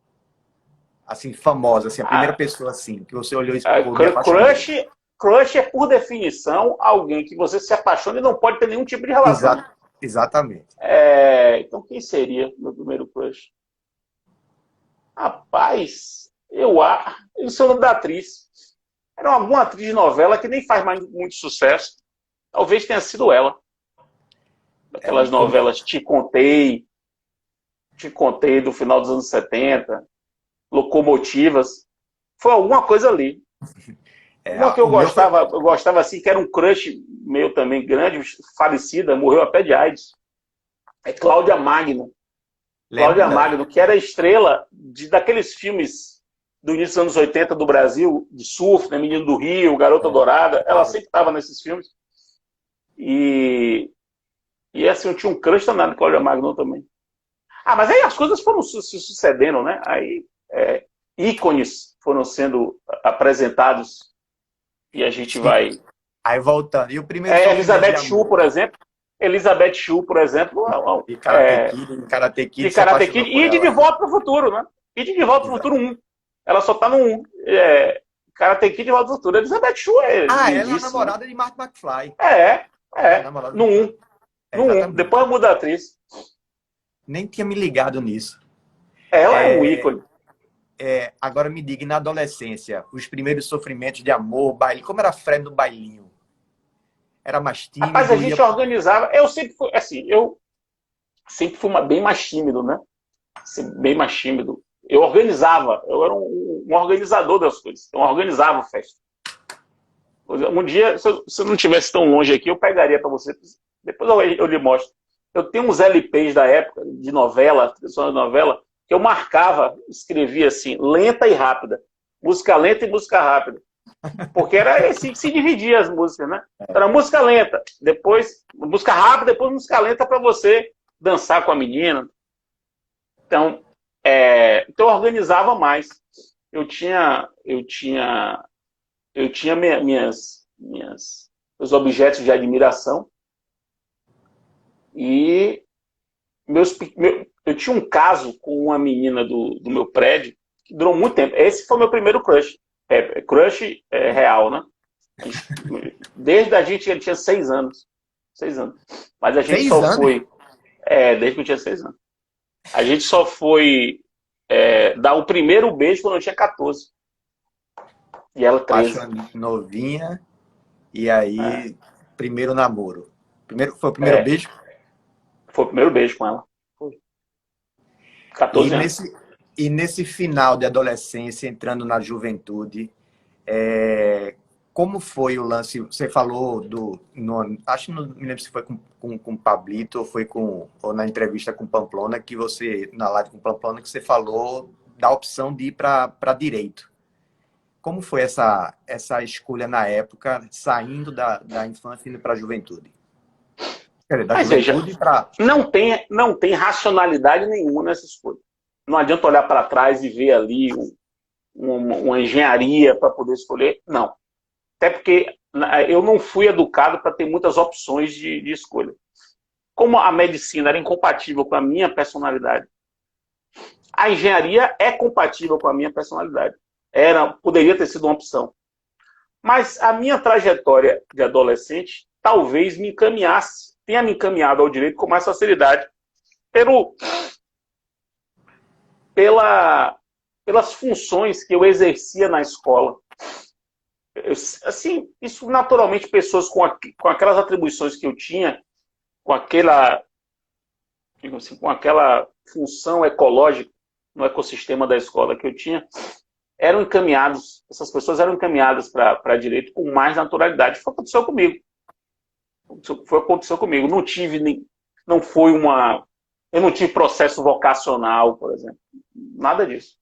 Assim, famosa, assim, a primeira pessoa assim, que você olhou e ficou me apaixonado.
Crush é, por definição, alguém que você se apaixona e não pode ter nenhum tipo de relação.
Exatamente.
Então, quem seria meu primeiro crush? Rapaz, eu sei o nome da atriz. Era alguma atriz de novela que nem faz mais muito sucesso. Talvez tenha sido ela. Aquelas novelas Te Contei do final dos anos 70, Locomotivas. Foi alguma coisa ali. Uma que eu gostava assim, que era um crush meu também grande, falecida, morreu até de AIDS. É Cláudia Magno. Cláudia Magno, que era estrela daqueles filmes do início dos anos 80 do Brasil, de surf, né? Menino do Rio, Garota Dourada. Ela sempre estava nesses filmes. E assim, eu tinha um crush danado de Cláudia Magno também. Mas aí as coisas foram se sucedendo, né? Aí ícones foram sendo apresentados e a gente vai...
Aí voltando. E o primeiro
Elizabeth Shue, por exemplo.
De Karate Kid.
E de Volta para o Futuro, né? E de Volta para o Futuro 1. Ela só tá no 1. Karate Kid de Volta para o Futuro. Elizabeth Shue
ela é a namorada de Marty McFly.
No 1. No 1. Depois muda a atriz.
Nem tinha me ligado nisso.
Ela é um ícone.
Agora me diga, na adolescência, os primeiros sofrimentos de amor, baile, como era a Fred no bailinho? Era mais tímido?
Rapaz, a gente organizava. Eu sempre fui, assim, bem mais tímido, né? Bem mais tímido. Eu organizava, eu era um organizador das coisas. Eu organizava a festa. Um dia, se eu não estivesse tão longe aqui, eu pegaria para você. Depois eu lhe mostro. Eu tenho uns LPs da época, de novela, que eu marcava, escrevia assim, lenta e rápida. Música lenta e música rápida. Porque era assim que se dividia as músicas, né? Era música lenta, depois música rápida, depois música lenta para você dançar com a menina. Então eu organizava mais. Eu tinha meus objetos de admiração e eu tinha um caso com uma menina do meu prédio que durou muito tempo. Esse foi meu primeiro crush. Crush real, né? Desde a gente, ele tinha 6 anos. 6 anos. Mas a gente só foi... desde que eu tinha 6 anos. A gente só foi dar o primeiro beijo quando eu tinha 14. E ela 13.
Novinha. E aí, primeiro namoro. Foi o primeiro beijo?
Foi o primeiro beijo com ela. Foi. 14 anos.
E nesse final de adolescência, entrando na juventude, como foi o lance? Você falou acho que não me lembro se foi com o Pablito ou na entrevista com Pamplona, na live com Pamplona, que você falou da opção de ir para direito. Como foi essa escolha na época, saindo da infância e indo para a juventude?
Não tem racionalidade nenhuma nessa escolha. Não adianta olhar para trás e ver ali uma engenharia para poder escolher, não. Até porque eu não fui educado para ter muitas opções de escolha. Como a medicina era incompatível com a minha personalidade, a engenharia é compatível com a minha personalidade. Poderia ter sido uma opção. Mas a minha trajetória de adolescente talvez tenha me encaminhado ao direito com mais facilidade pelas funções que eu exercia na escola. Assim, isso naturalmente, pessoas com aquelas atribuições que eu tinha, com aquela função ecológica no ecossistema da escola que eu tinha, essas pessoas eram encaminhadas para direito com mais naturalidade. Foi o que aconteceu comigo. Eu não tive processo vocacional, por exemplo. Nada disso.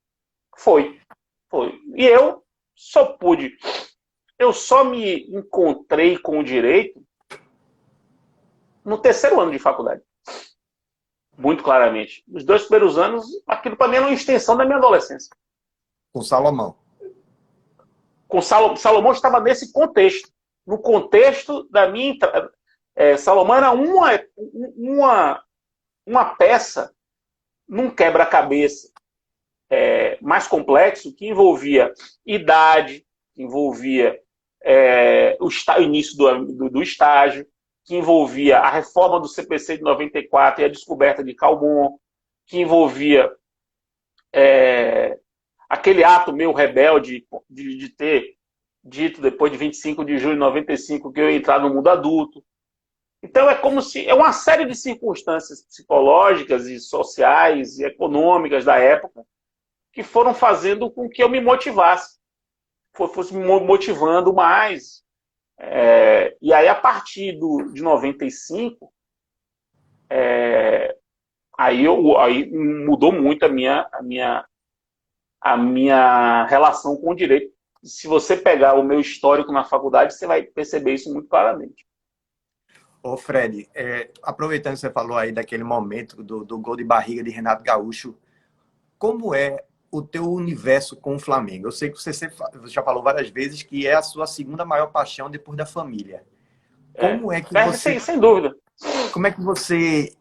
Foi. E eu só me encontrei com o direito no terceiro ano de faculdade. Muito claramente. Nos 2 primeiros anos, aquilo para mim era uma extensão da minha adolescência.
Com Salomão.
Salomão estava nesse contexto. No contexto da minha... Salomão era uma peça num quebra-cabeça mais complexo que envolvia idade, que envolvia o início do estágio, que envolvia a reforma do CPC de 94 e a descoberta de Calmon, que envolvia aquele ato meu rebelde de ter dito depois de 25 de julho de 95 que eu ia entrar no mundo adulto. Então é uma série de circunstâncias psicológicas e sociais e econômicas da época que foram fazendo com que eu me motivasse, fosse me motivando mais. E aí, a partir de 95, aí mudou muito a minha relação com o direito. Se você pegar o meu histórico na faculdade, você vai perceber isso muito claramente.
Ô Fred, aproveitando que você falou aí daquele momento do gol de barriga de Renato Gaúcho, como é o teu universo com o Flamengo? Eu sei que você já falou várias vezes que é a sua segunda maior paixão depois da família. Como é que você...
Sem dúvida.
Como é que você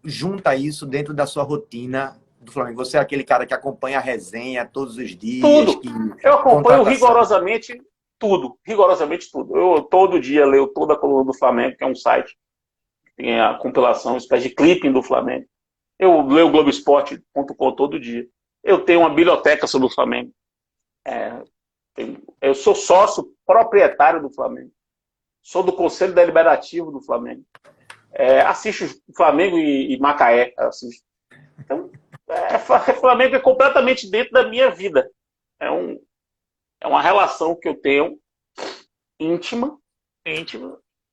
junta isso dentro da sua rotina do Flamengo? Você é aquele cara que acompanha a resenha todos os dias?
Tudo. Eu acompanho rigorosamente tudo. Eu todo dia leio toda a coluna do Flamengo, que é um site que tem a compilação, uma espécie de clipping do Flamengo. Eu leio o Globoesporte.com todo dia. Eu tenho uma biblioteca sobre o Flamengo. Eu sou sócio proprietário do Flamengo. Sou do Conselho Deliberativo do Flamengo. Assisto Flamengo e Macaé. Assisto. Então, Flamengo é completamente dentro da minha vida. É uma relação que eu tenho íntima,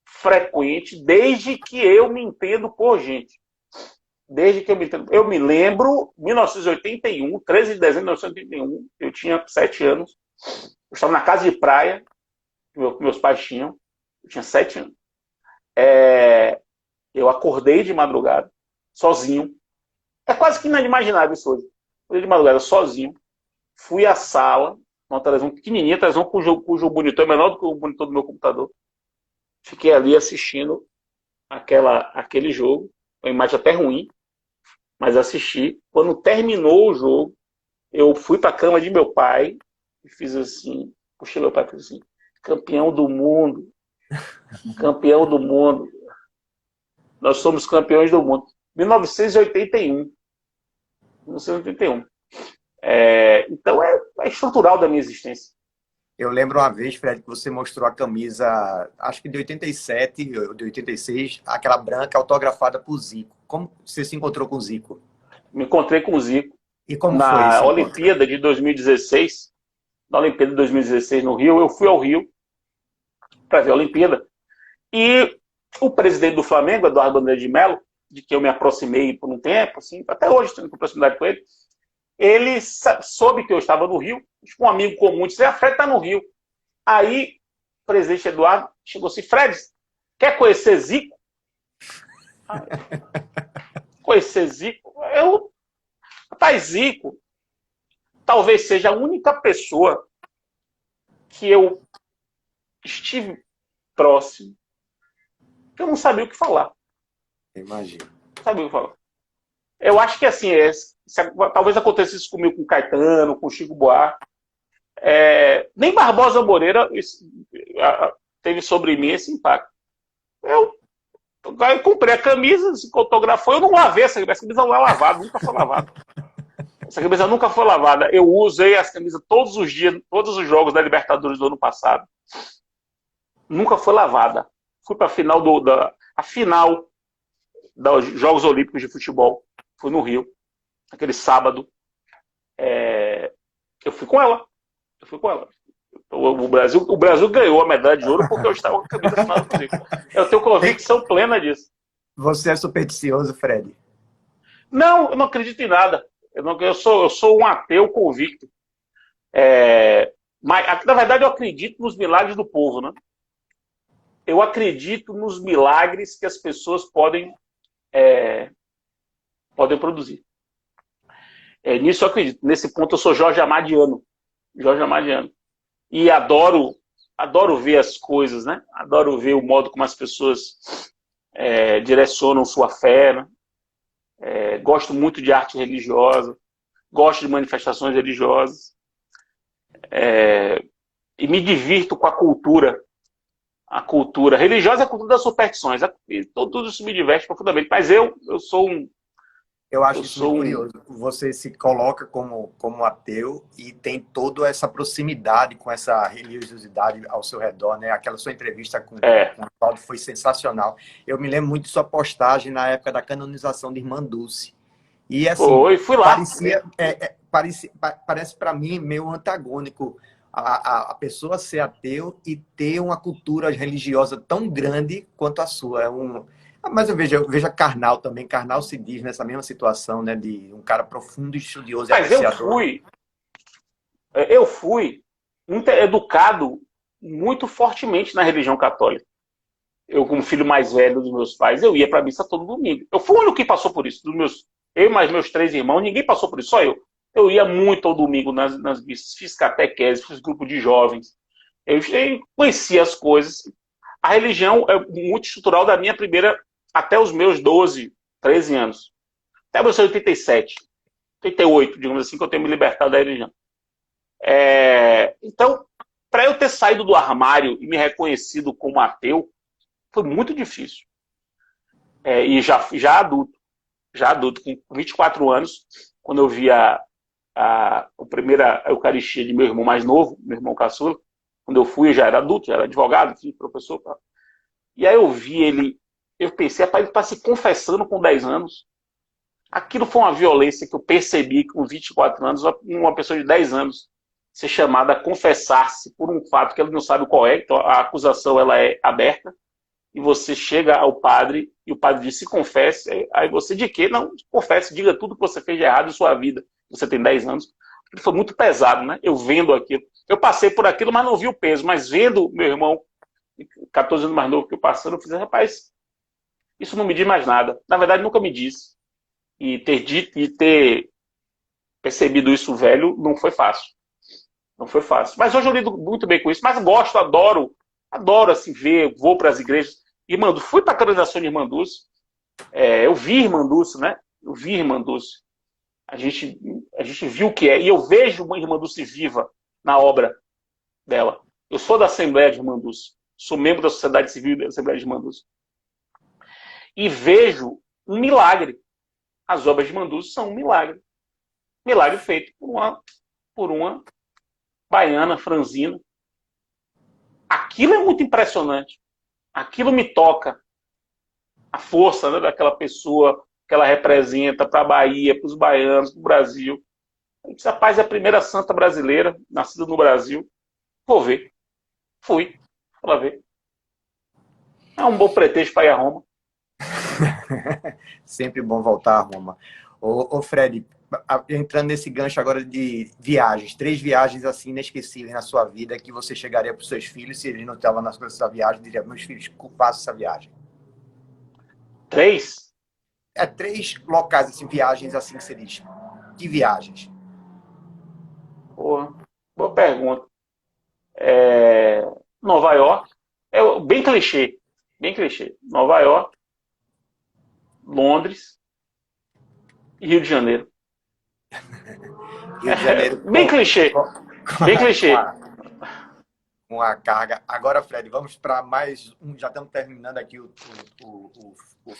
frequente, desde que eu me entendo por gente. Desde que eu me entendo. Eu me lembro, 1981, 13 de dezembro de 1981, eu tinha 7 anos. Eu estava na casa de praia, que meus pais tinham. Eu tinha 7 anos. Eu acordei de madrugada, sozinho. É quase que inimaginável isso hoje. Acordei de madrugada, sozinho. Fui à sala, uma televisão pequenininha, televisão cujo monitor é menor do que o monitor do meu computador. Fiquei ali assistindo aquele jogo. Uma imagem até ruim, mas assisti. Quando terminou o jogo, eu fui para a cama de meu pai e fiz assim, puxei meu pai e fiz assim, campeão do mundo. Campeão do mundo. Nós somos campeões do mundo. 1981. Então é estrutural da minha existência.
Eu lembro uma vez, Fred, que você mostrou a camisa, acho que de 87, de 86, aquela branca autografada por Zico. Como você se encontrou com o Zico?
Me encontrei com o Zico.
E como foi
na
esse
Olimpíada de 2016. Na Olimpíada de 2016 no Rio, eu fui ao Rio para ver a Olimpíada. E o presidente do Flamengo, Eduardo Bandeira de Mello, de que eu me aproximei por um tempo, assim, até hoje tenho proximidade com ele, ele soube que eu estava no Rio, um amigo comum disse, a Fred está no Rio. Aí o presidente Eduardo chegou assim, Fred, quer conhecer Zico? Conhecer Zico? Rapaz, Zico talvez seja a única pessoa que eu estive próximo, que eu não sabia o que falar.
Imagina.
Não sabia o que falar. Eu acho que assim, talvez acontecesse isso comigo com o Caetano, com o Chico Buarque. Nem Barbosa Moreira teve sobre mim esse impacto. Eu comprei a camisa, se fotografou, eu não lavei essa camisa não é lavada, nunca foi lavada. Essa camisa nunca foi lavada. Eu usei essa camisa todos os dias, todos os jogos da Libertadores do ano passado. Nunca foi lavada. Fui para a final dos Jogos Olímpicos de Futebol. Fui no Rio, aquele sábado. Eu fui com ela. O Brasil ganhou a medalha de ouro porque eu estava com a camisa assinada do Zico. Eu tenho convicção plena disso.
Você é supersticioso, Fred?
Não, eu não acredito em nada. Eu sou um ateu convicto. Mas, na verdade, eu acredito nos milagres do povo, né? Eu acredito nos milagres que as pessoas podem produzir. Nisso eu acredito. Nesse ponto, eu sou Jorge Amadiano. E adoro ver as coisas, né? Adoro ver o modo como as pessoas direcionam sua fé, né? Gosto muito de arte religiosa, gosto de manifestações religiosas, e me divirto com a cultura. A cultura religiosa é a cultura das superstições. E tudo isso me diverte profundamente. Mas eu sou um...
Eu acho isso muito curioso. Você se coloca como ateu e tem toda essa proximidade com essa religiosidade ao seu redor, né? Aquela sua entrevista com o Paulo foi sensacional. Eu me lembro muito de sua postagem na época da canonização de Irmã Dulce. E assim,
fui lá.
Parece para mim meio antagônico a pessoa ser ateu e ter uma cultura religiosa tão grande quanto a sua. Mas eu vejo a Karnal também. Karnal se diz nessa mesma situação, né? De um cara profundo, estudioso e apreciador.
Mas eu fui muito educado muito fortemente na religião católica. Eu, como filho mais velho dos meus pais, eu ia para a missa todo domingo. Eu fui o único que passou por isso. Eu e mais meus 3 irmãos, ninguém passou por isso, só eu. Eu ia muito ao domingo nas missas, fiz catequese, fiz grupo de jovens. Eu conhecia as coisas. A religião é muito estrutural da minha primeira, até os meus 12, 13 anos. Até 1987, 88, digamos assim, que eu tenho me libertado da religião. Então, para eu ter saído do armário e me reconhecido como ateu, foi muito difícil. E já adulto, com 24 anos, quando eu vi a primeira Eucaristia de meu irmão mais novo, meu irmão caçula, quando eu fui, eu já era adulto, já era advogado, enfim, professor. E aí eu vi ele, eu pensei, rapaz, ele está se confessando com 10 anos. Aquilo foi uma violência que eu percebi com 24 anos, uma pessoa de 10 anos ser chamada a confessar-se por um fato que ele não sabe qual é, então a acusação ela é aberta, e você chega ao padre, e o padre diz, se confesse, aí você, de quê? Não, confesse, diga tudo que você fez de errado em sua vida. Você tem 10 anos. Foi muito pesado, né? Eu vendo aquilo. Eu passei por aquilo, mas não vi o peso. Mas vendo meu irmão, 14 anos mais novo que eu passando, eu fiz, rapaz, isso não me diz mais nada. Na verdade, nunca me disse. E ter percebido isso velho não foi fácil. Não foi fácil. Mas hoje eu lido muito bem com isso. Mas gosto, adoro assim, ver, vou para as igrejas. Fui para a canonização de Irmã Dulce. Eu vi Irmã Dulce, né? Eu vi Irmã Dulce. A gente viu o que é. E eu vejo uma Irmã Dulce viva na obra dela. Eu sou da Assembleia de Irmã Dulce. Sou membro da Sociedade Civil da Assembleia de Irmã Dulce. E vejo um milagre. As obras de Irmã Dulce são um milagre. Milagre feito por uma baiana, franzina. Aquilo é muito impressionante. Aquilo me toca. A força, né, daquela pessoa que ela representa para a Bahia, para os baianos, para o Brasil. Essa paz é a primeira santa brasileira, nascida no Brasil. Vou ver. Fui. Para ver. É um bom pretexto para ir a Roma.
Sempre bom voltar a Roma. Ô Fred, entrando nesse gancho agora de viagens, 3 viagens assim inesquecíveis na sua vida que você chegaria para os seus filhos, se eles não estavam nessa viagem, diria, meus filhos, façam essa viagem.
3?
3 locais, assim, viagens assim que você diz. Que viagens?
Boa, boa pergunta. Nova York, bem clichê, bem clichê. Nova York, Londres e Rio de Janeiro.
Rio de Janeiro
Bem clichê, bem
com
clichê.
com a carga. Agora, Fred, vamos para mais um. Já estamos terminando aqui o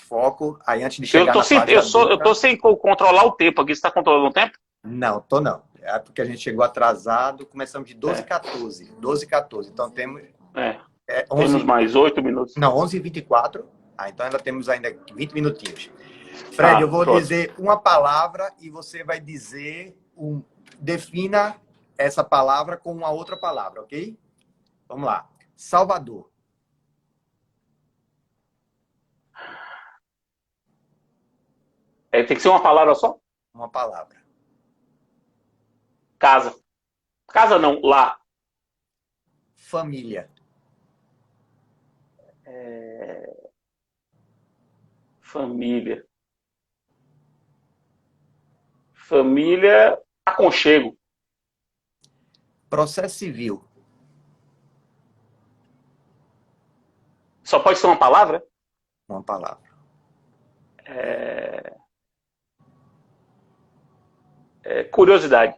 foco. Aí, antes de chegar na fase
Eu
adulta...
tô sem controlar o tempo aqui. Você está controlando o tempo?
Não, tô não. É porque a gente chegou atrasado. Começamos de 12
É.
h 14. 12 h 14. Então, temos...
Temos
11...
mais 8 minutos.
Não, 11h24. Então, ainda temos ainda 20 minutinhos. Fred, eu vou dizer uma palavra e você vai dizer... Defina essa palavra com uma outra palavra, ok? Vamos lá. Salvador.
Tem que ser uma palavra só?
Uma palavra.
Casa. Casa não, lá.
Família.
Família. Família, aconchego.
Processo civil.
Só pode ser uma palavra?
Uma palavra.
Curiosidade.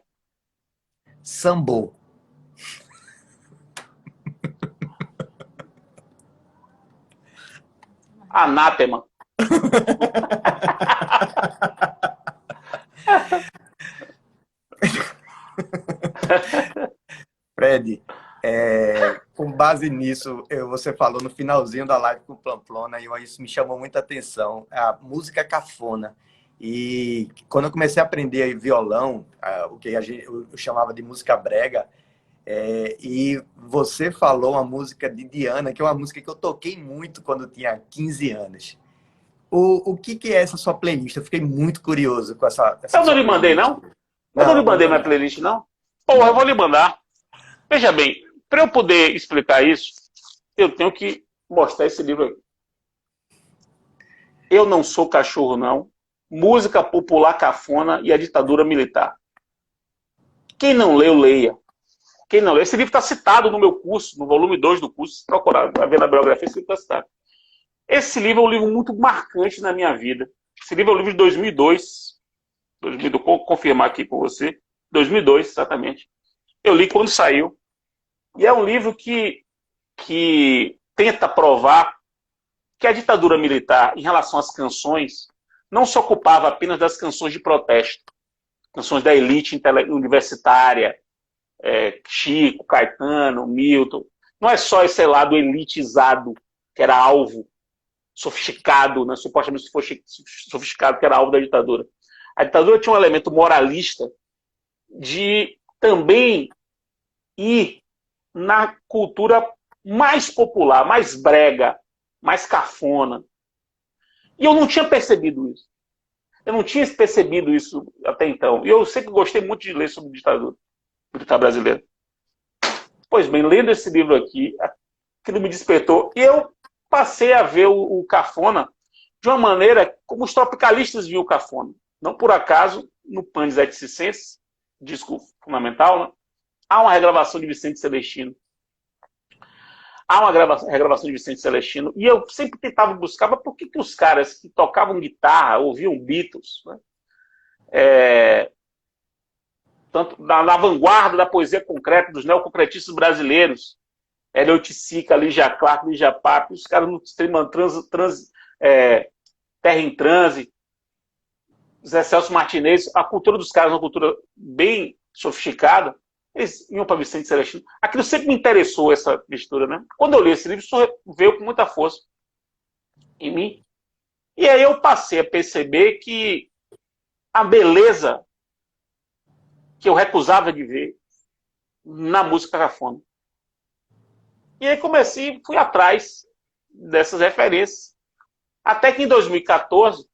Sambô.
Anátema.
Fred, com base nisso, você falou no finalzinho da live com o Pamplona e isso me chamou muita atenção. A música cafona. E quando eu comecei a aprender violão, o que eu chamava de música brega, e você falou uma música de Diana, que é uma música que eu toquei muito quando eu tinha 15 anos. O que é essa sua playlist? Eu fiquei muito curioso com essa
eu não lhe mandei, não? Eu não lhe mandei minha playlist, não? Porra, eu vou lhe mandar. Veja bem, para eu poder explicar isso, eu tenho que mostrar esse livro aí. Eu Não Sou Cachorro, Não. Música Popular Cafona e a Ditadura Militar. Quem não leu, leia. Quem não leu, esse livro está citado no meu curso, no volume 2 do curso. Se procurar, vai ver na biografia, esse livro está citado. Esse livro é um livro muito marcante na minha vida. Esse livro é um livro de 2002. Vou confirmar aqui com você. 2002, exatamente. Eu li quando saiu. E é um livro que tenta provar que a ditadura militar, em relação às canções, não se ocupava apenas das canções de protesto. Canções da elite universitária, Chico, Caetano, Milton. Não é só esse lado elitizado, que era alvo, sofisticado, né? Supostamente sofisticado, que era alvo da ditadura. A ditadura tinha um elemento moralista de também ir na cultura mais popular, mais brega, mais cafona. E eu não tinha percebido isso. Eu não tinha percebido isso até então. E eu sempre gostei muito de ler sobre ditadura militar brasileira. Pois bem, lendo esse livro aqui, aquilo me despertou. E eu passei a ver o cafona de uma maneira como os tropicalistas viam o cafona. Não por acaso, no Panis et Circenses, disco fundamental, né, há uma regravação de Vicente Celestino. Há uma regravação de Vicente Celestino. E eu sempre tentava buscar, mas por que os caras que tocavam guitarra, ouviam Beatles, né, tanto na vanguarda da poesia concreta, dos neoconcretistas brasileiros, Elliot Sica, Lígia Clark, Lígia Pape, os caras no Stream Terra em Transe, Zé Celso Martinez, a cultura dos caras é uma cultura bem sofisticada, eles iam para Vicente Celestino. Aquilo sempre me interessou, essa mistura, né? Quando eu li esse livro, isso veio com muita força em mim. E aí eu passei a perceber que a beleza que eu recusava de ver na música cafona. E aí fui atrás dessas referências. Até que em 2014,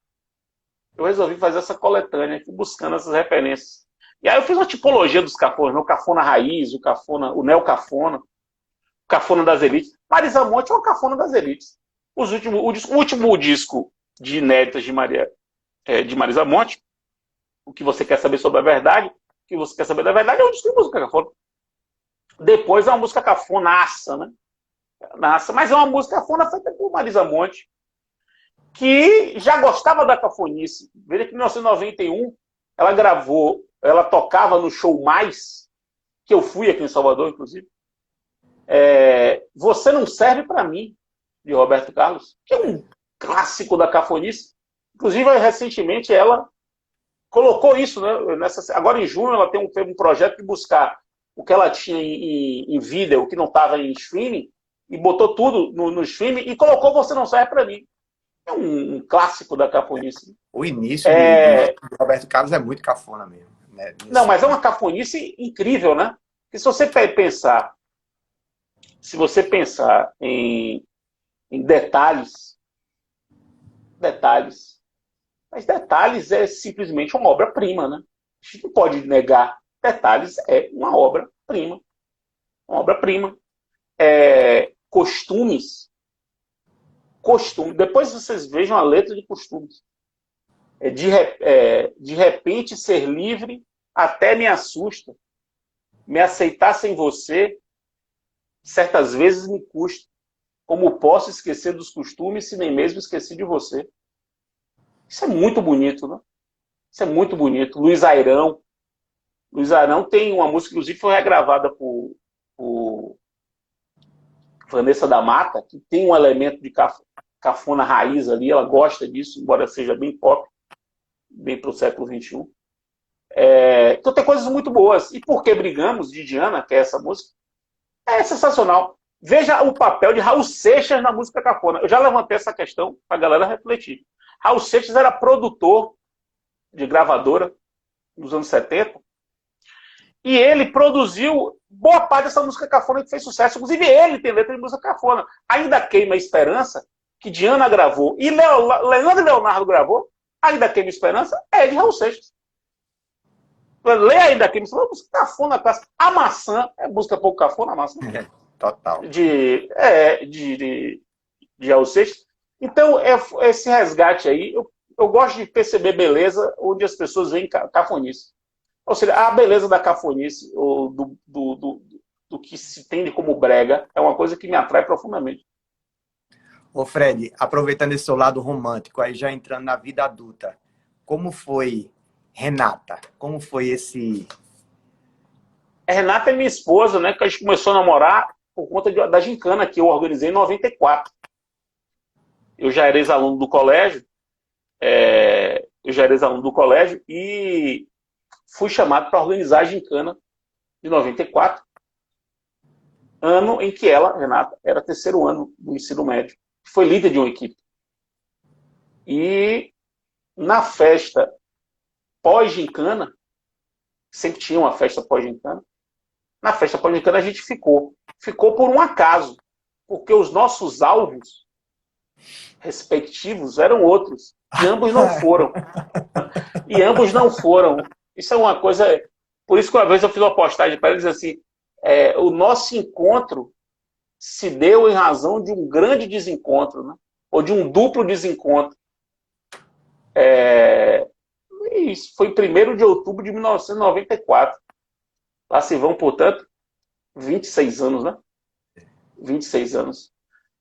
eu resolvi fazer essa coletânea, fui buscando essas referências. E aí eu fiz uma tipologia dos cafonas, o cafona raiz, o neocafona, o cafona das elites. Marisa Monte é uma cafona das elites. O último disco de inéditas de Marisa Monte, O Que Você Quer Saber Sobre a Verdade, que você quer saber da verdade, é um disco de música cafona. Depois é uma música cafonaça, né? Nossa, mas é uma música cafona feita por Marisa Monte, que já gostava da cafonice. Veja que em 1991 ela gravou, ela tocava no Show Mais, que eu fui aqui em Salvador, inclusive. Você Não Serve Pra Mim, de Roberto Carlos, que é um clássico da cafonice. Inclusive, recentemente, ela colocou isso, né? Agora, em junho, ela teve um projeto de buscar o que ela tinha em vídeo, o que não estava em streaming, e botou tudo no streaming e colocou Você Não Serve Pra Mim. É um clássico da cafonice.
O início de Roberto Carlos é muito cafona mesmo. Né?
Não, mas é uma cafonice incrível, né? Porque se você pensar em detalhes, mas Detalhes é simplesmente uma obra-prima, né? A gente não pode negar. Detalhes é uma obra-prima. Uma obra-prima. Costumes. Depois vocês vejam a letra de Costumes. De repente ser livre até me assusta. Me aceitar sem você, certas vezes me custa. Como posso esquecer dos costumes se nem mesmo esqueci de você? Isso é muito bonito, né? Isso é muito bonito. Luiz Airão. Luiz Airão tem uma música, inclusive foi regravada por Vanessa da Mata, que tem um elemento de cafona raiz ali, ela gosta disso, embora seja bem pop, bem para o século XXI. Então tem coisas muito boas. E Por Que Brigamos, de Diana, que é essa música, é sensacional. Veja o papel de Raul Seixas na música cafona. Eu já levantei essa questão para a galera refletir. Raul Seixas era produtor de gravadora nos anos 70 e ele produziu boa parte dessa música cafona que fez sucesso. Inclusive ele tem letra de música cafona. Ainda Queima a Esperança, que Diana gravou e Leandro e Leonardo gravou, Ainda Queima a Esperança é de Raul Seixas. Lê Ainda Queima a Esperança, música cafona clássica. A Maçã, é música pouco cafona, a Maçã.
Total.
De Raul Seixas. Então, esse resgate aí, eu gosto de perceber beleza onde as pessoas veem cafonice. Ou seja, a beleza da cafonice, ou do que se entende como brega, é uma coisa que me atrai profundamente.
Ô Fred, aproveitando esse seu lado romântico, aí já entrando na vida adulta, como foi Renata? Como foi esse...
Renata é minha esposa, né? Que a gente começou a namorar por conta da gincana que eu organizei em 94. Eu já era ex-aluno do colégio, e fui chamado para organizar a gincana de 94, ano em que ela, Renata, era terceiro ano do ensino médio. Foi líder de uma equipe. E na festa pós-gincana, sempre tinha uma festa pós-gincana, na festa pós-gincana a gente ficou. Ficou por um acaso, porque os nossos alvos respectivos eram outros. E ambos não foram. Isso é uma coisa... Por isso que uma vez eu fiz uma postagem para eles assim, o nosso encontro se deu em razão de um grande desencontro, né? Ou de um duplo desencontro. Isso foi em 1º de outubro de 1994. Lá se vão, portanto, 26 anos, né? 26 anos.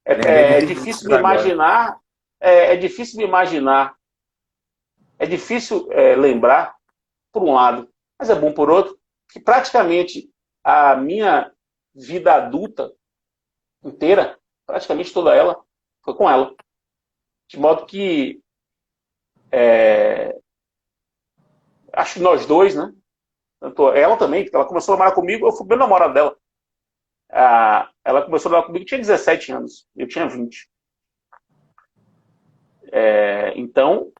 É difícil me imaginar. É difícil me imaginar. É difícil lembrar, por um lado, mas é bom por outro, que praticamente a minha vida adulta inteira, praticamente toda ela, foi com ela. De modo que acho que nós dois, né? Tanto ela também, porque ela começou a namorar comigo, eu fui bem namorado dela. Ela começou a namorar comigo, tinha 17 anos, eu tinha 20. Então,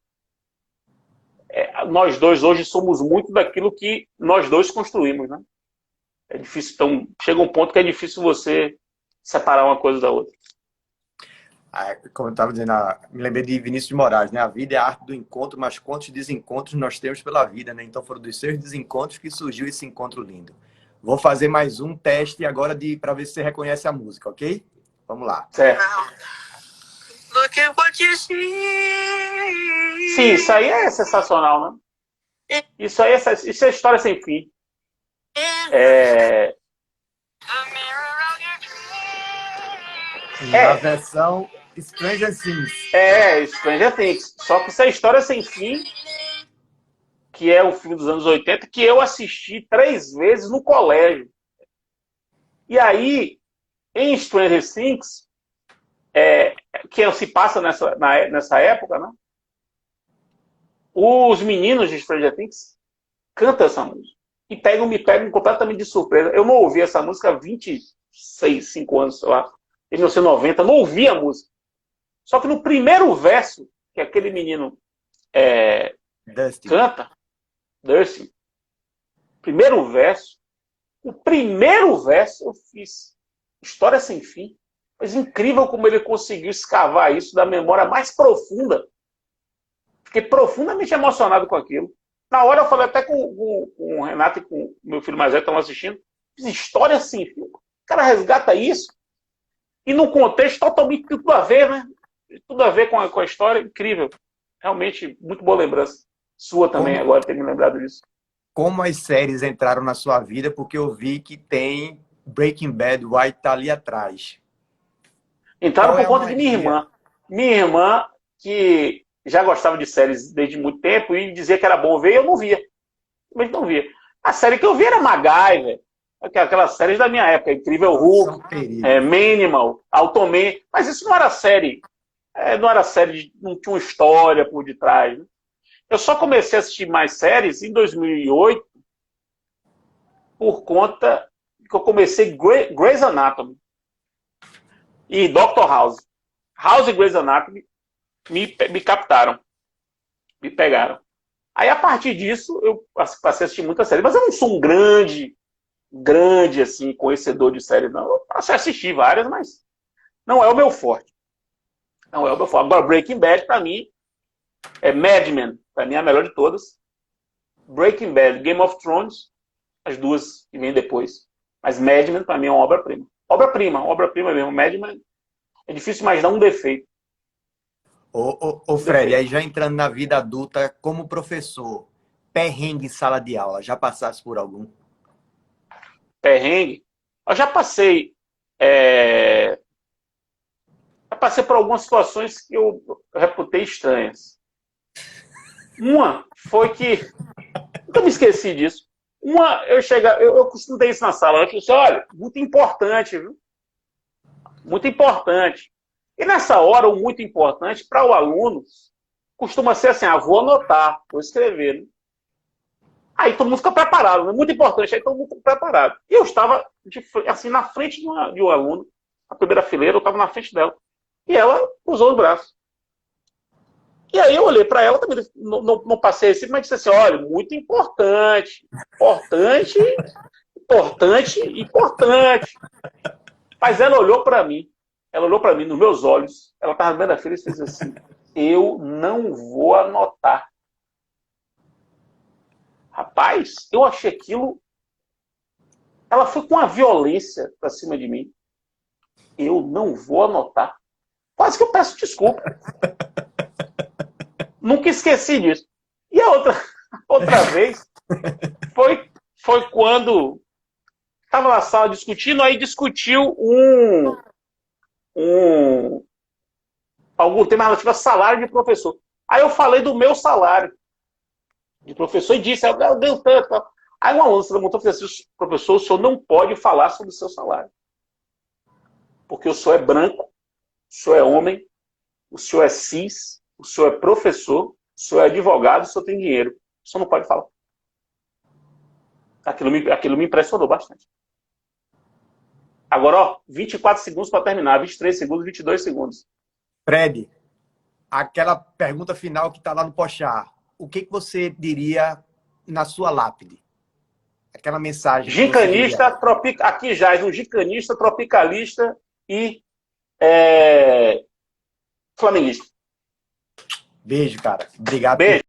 nós dois hoje somos muito daquilo que nós dois construímos, né? É difícil, então, chega um ponto que é difícil você separar uma coisa da outra.
Como eu estava dizendo, me lembrei de Vinícius de Moraes, né? A vida é a arte do encontro, mas quantos desencontros nós temos pela vida, né? Então foram dos seus desencontros que surgiu esse encontro lindo. Vou fazer mais um teste agora para ver se você reconhece a música, ok? Vamos lá.
Certo. Sim, isso aí é sensacional, né? Isso é história sem fim. É,
Na versão Stranger Things.
Stranger Things. Só que isso é História Sem Fim, que é o filme dos anos 80, que eu assisti 3 vezes no colégio. E aí, em Stranger Things, que se passa nessa época, né? Os meninos de Stranger Things cantam essa música. E me pegam completamente de surpresa. Eu não ouvi essa música há 26, 5 anos, sei lá, em 1990, não ouvi a música. Só que no primeiro verso, que aquele menino canta, Dustin, o primeiro verso eu fiz História Sem Fim. Mas incrível como ele conseguiu escavar isso da memória mais profunda. Fiquei profundamente emocionado com aquilo. Na hora eu falei até com o Renato e com o meu filho mais velho que estavam assistindo. Fiz História Sem Fim. O cara resgata isso. E num contexto totalmente tudo a ver, né? Tudo a ver com a história. Incrível. Realmente, muito boa lembrança. Sua também, agora ter me lembrado disso.
Como as séries entraram na sua vida, porque eu vi que tem Breaking Bad, White tá ali atrás.
Entraram por conta de minha irmã. Minha irmã, que já gostava de séries desde muito tempo e dizia que era bom ver, e eu não via. Mas não via. A série que eu vi era MacGyver, aquelas séries da minha época, Incrível Hulk, Minimal, Automan, mas isso não era série. Não era série, não tinha uma história por detrás. Né? Eu só comecei a assistir mais séries em 2008 por conta que eu comecei Grey's Anatomy e Dr. House. House e Grey's Anatomy me captaram, me pegaram. Aí, a partir disso, eu passei a assistir muita série. Mas eu não sou um grande, assim, conhecedor de série, não. Eu passei a assistir várias, mas não é o meu forte. Não é o meu forte. Agora, Breaking Bad, pra mim, Mad Men, pra mim é a melhor de todas. Breaking Bad, Game of Thrones, as duas que vêm depois. Mas Mad Men, pra mim, é uma obra-prima. Obra-prima mesmo. Mad Men, é difícil imaginar um defeito.
Ô Fred, aí já entrando na vida adulta como professor, perrengue em sala de aula, já passasse por algum?
Perrengue? Eu já passei. Já passei por algumas situações que eu reputei estranhas. Uma foi que. Nunca me esqueci disso. Eu costumo ter isso na sala. Eu disse, olha, muito importante, viu? Muito importante. E nessa hora, o muito importante para o aluno costuma ser assim: vou anotar, vou escrever. Né? Aí todo mundo fica preparado, né? Muito importante, aí todo mundo fica preparado. E eu estava assim, na frente de um aluno, na primeira fileira, eu estava na frente dela. E ela cruzou os braços. E aí eu olhei para ela, também não passei assim, mas disse assim: olha, muito importante. Importante. Mas ela olhou para mim nos meus olhos, ela estava no meio da fila e fez assim: eu não vou anotar. Rapaz, eu achei aquilo. Ela foi com uma violência para cima de mim. Eu não vou anotar. Quase que eu peço desculpa. Nunca esqueci disso. E a outra vez foi quando estava na sala discutindo, aí discutiu algum tema relativo a salário de professor. Aí eu falei do meu salário de professor e disse: eu ganho tanto. Aí um aluno se levantou e falou assim: professor, o senhor não pode falar sobre o seu salário. Porque o senhor é branco, o senhor é homem, o senhor é cis, o senhor é professor, o senhor é advogado, o senhor tem dinheiro. O senhor não pode falar. Aquilo me impressionou bastante. Agora, 24 segundos para terminar, 23 segundos, 22 segundos.
Fred, aquela pergunta final que está lá no Pochá. O que você diria na sua lápide? Aquela mensagem.
Gicanista, aqui jaz um gicanista, tropicalista e flamenguista.
Beijo, cara. Obrigado.
Beijo.